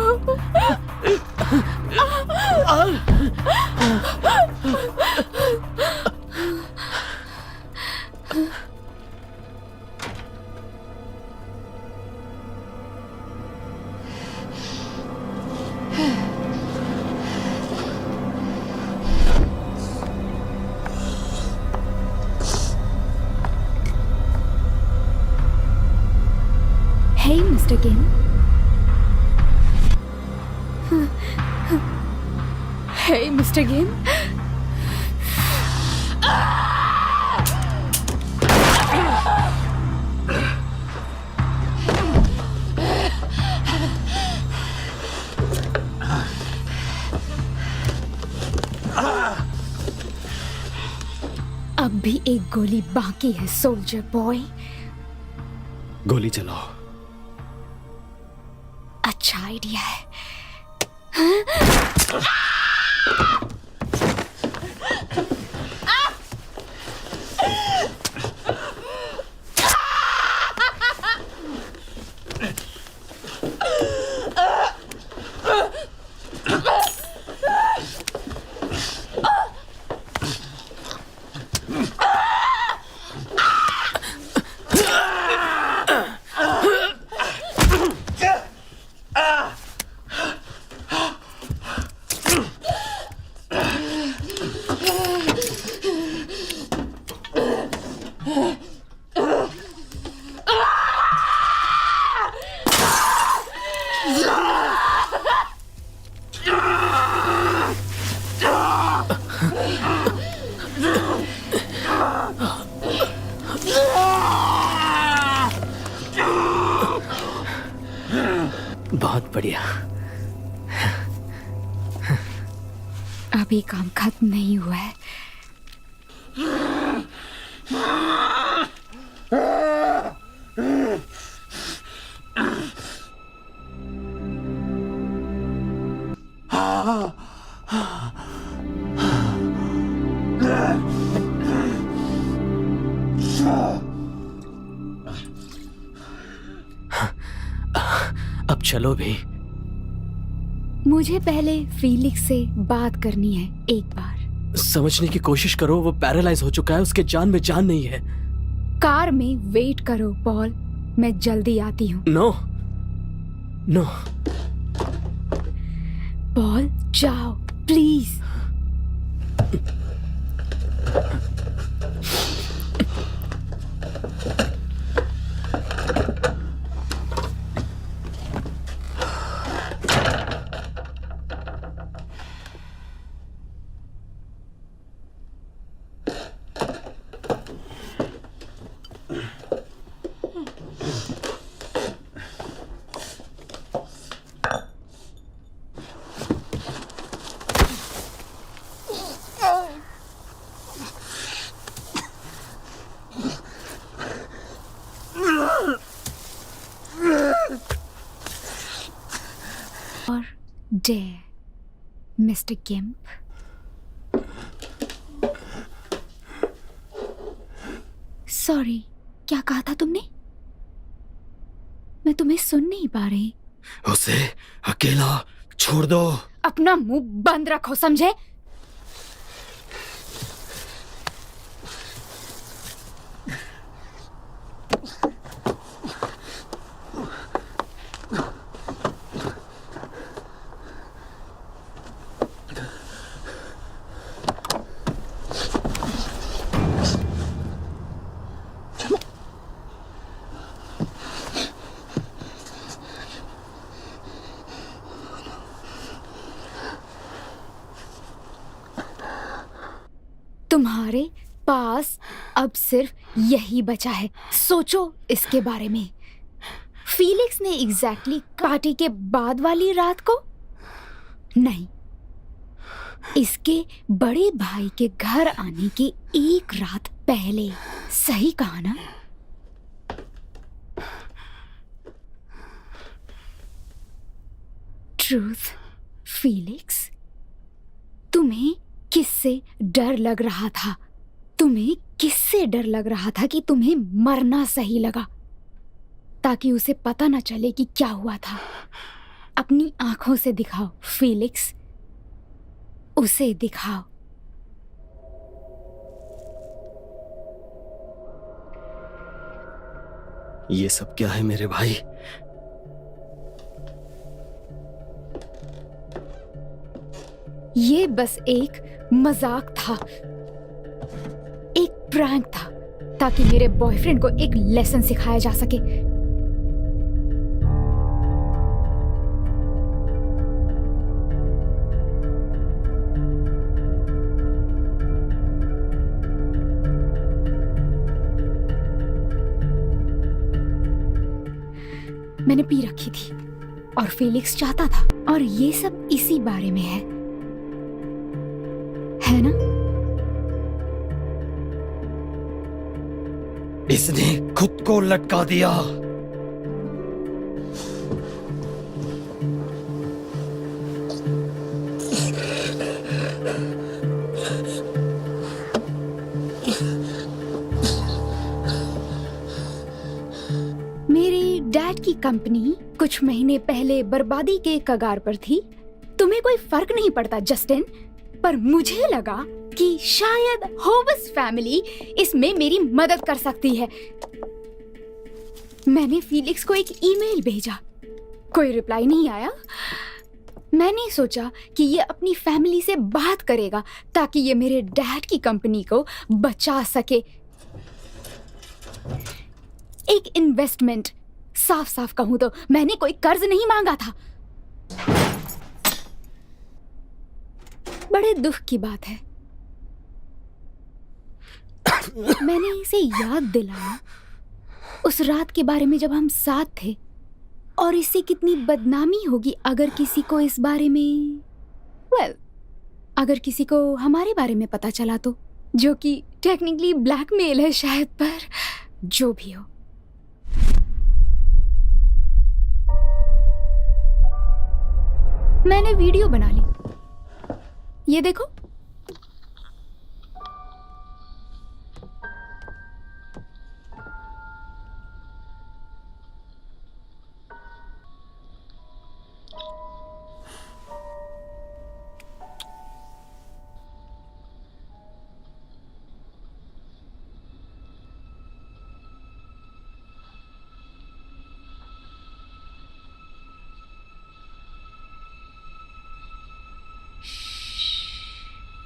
Speaker 2: Hey, Mr. Kim. Hey, Mr. Kim. अब भी एक गोली बाकी है सोल्जर बॉय।
Speaker 6: गोली चलाओ।
Speaker 2: अच्छा आइडिया है।
Speaker 6: बहुत बढ़िया।
Speaker 2: अभी काम खत्म नहीं हुआ है।
Speaker 6: अब चलो भी।
Speaker 2: मुझे पहले फीलिक्स से बात करनी है एक बार।
Speaker 6: समझने की कोशिश करो, वो पैरालाइज हो चुका है, उसके जान में जान नहीं है।
Speaker 2: कार में वेट करो पॉल, मैं जल्दी आती हूँ।
Speaker 6: No no.
Speaker 2: पॉल जाओ please. dare, Mr. Gimp? Sorry, क्या कहा था तुमने? मैं तुम्हें सुन नहीं पा रही।
Speaker 6: उसे अकेला छोड़ दो।
Speaker 2: अपना मुंह बंद रखो, समझे? तुम्हारे पास अब सिर्फ यही बचा है। सोचो इसके बारे में। फीलिक्स ने एग्जैक्टली पार्टी के बाद वाली रात को नहीं, इसके बड़े भाई के घर आने की एक रात पहले। सही कहा ना? ट्रूथ, फीलिक्स, तुम्हें किससे डर लग रहा था? तुम्हें किससे डर लग रहा था कि तुम्हें मरना सही लगा, ताकि उसे पता न चले कि क्या हुआ था? अपनी आंखों से दिखाओ फीलिक्स, उसे दिखाओ।
Speaker 6: ये सब क्या है मेरे भाई?
Speaker 2: ये बस एक मजाक था, एक प्रैंक था, ताकि मेरे बॉयफ्रेंड को एक लेसन सिखाया जा सके। मैंने पी रखी थी और फीलिक्स चाहता था, और ये सब इसी बारे में है ना?
Speaker 6: इसने खुद को लटका दिया।
Speaker 2: मेरे डैड की कंपनी कुछ महीने पहले बर्बादी के कगार पर थी। तुम्हें कोई फर्क नहीं पड़ता जस्टिन, पर मुझे लगा कि शायद होवस फैमिली इसमें मेरी मदद कर सकती है। मैंने फीलिक्स को एक ईमेल भेजा, कोई रिप्लाई नहीं आया। मैंने सोचा कि ये अपनी फैमिली से बात करेगा ताकि ये मेरे डैड की कंपनी को बचा सके। एक इन्वेस्टमेंट। साफ साफ कहूं तो मैंने कोई कर्ज नहीं मांगा था। बड़े दुख की बात है। मैंने इसे याद दिलाया उस रात के बारे में जब हम साथ थे, और इससे कितनी बदनामी होगी अगर किसी को इस बारे में अगर किसी को हमारे बारे में पता चला तो, जो कि टेक्निकली ब्लैकमेल है शायद, पर जो भी हो। मैंने वीडियो बना ली, ये देखो।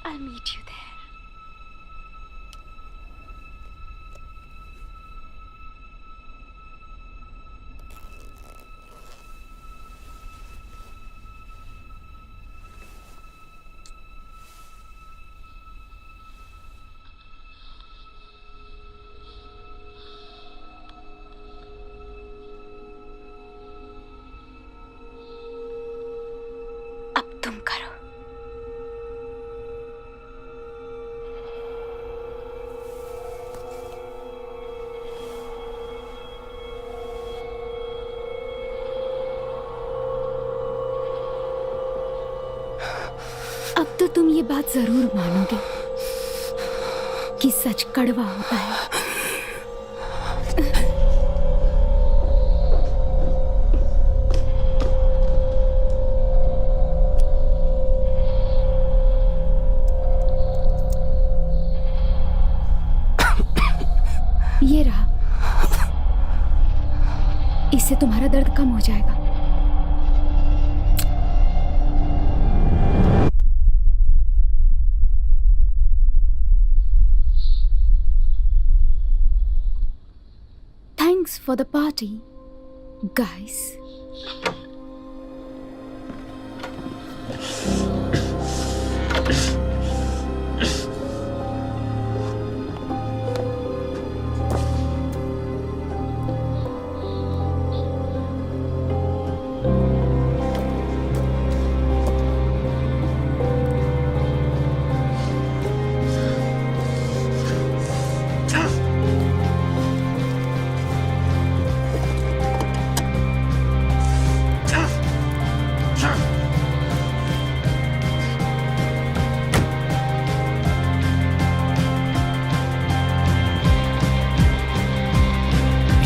Speaker 2: I'll meet you there. अब तुम करो। तुम ये बात जरूर मानोगे कि सच कड़वा होता है। ये रहा, इससे तुम्हारा दर्द कम हो जाएगा। Thanks for the party, guys.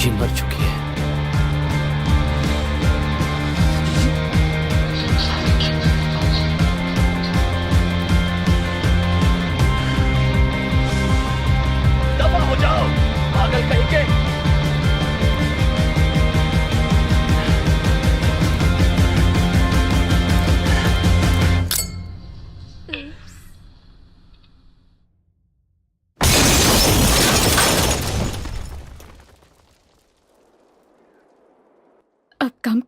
Speaker 6: ये मर चुकी है।
Speaker 3: दफा हो जाओ, पागल कहीं के।
Speaker 2: अब कम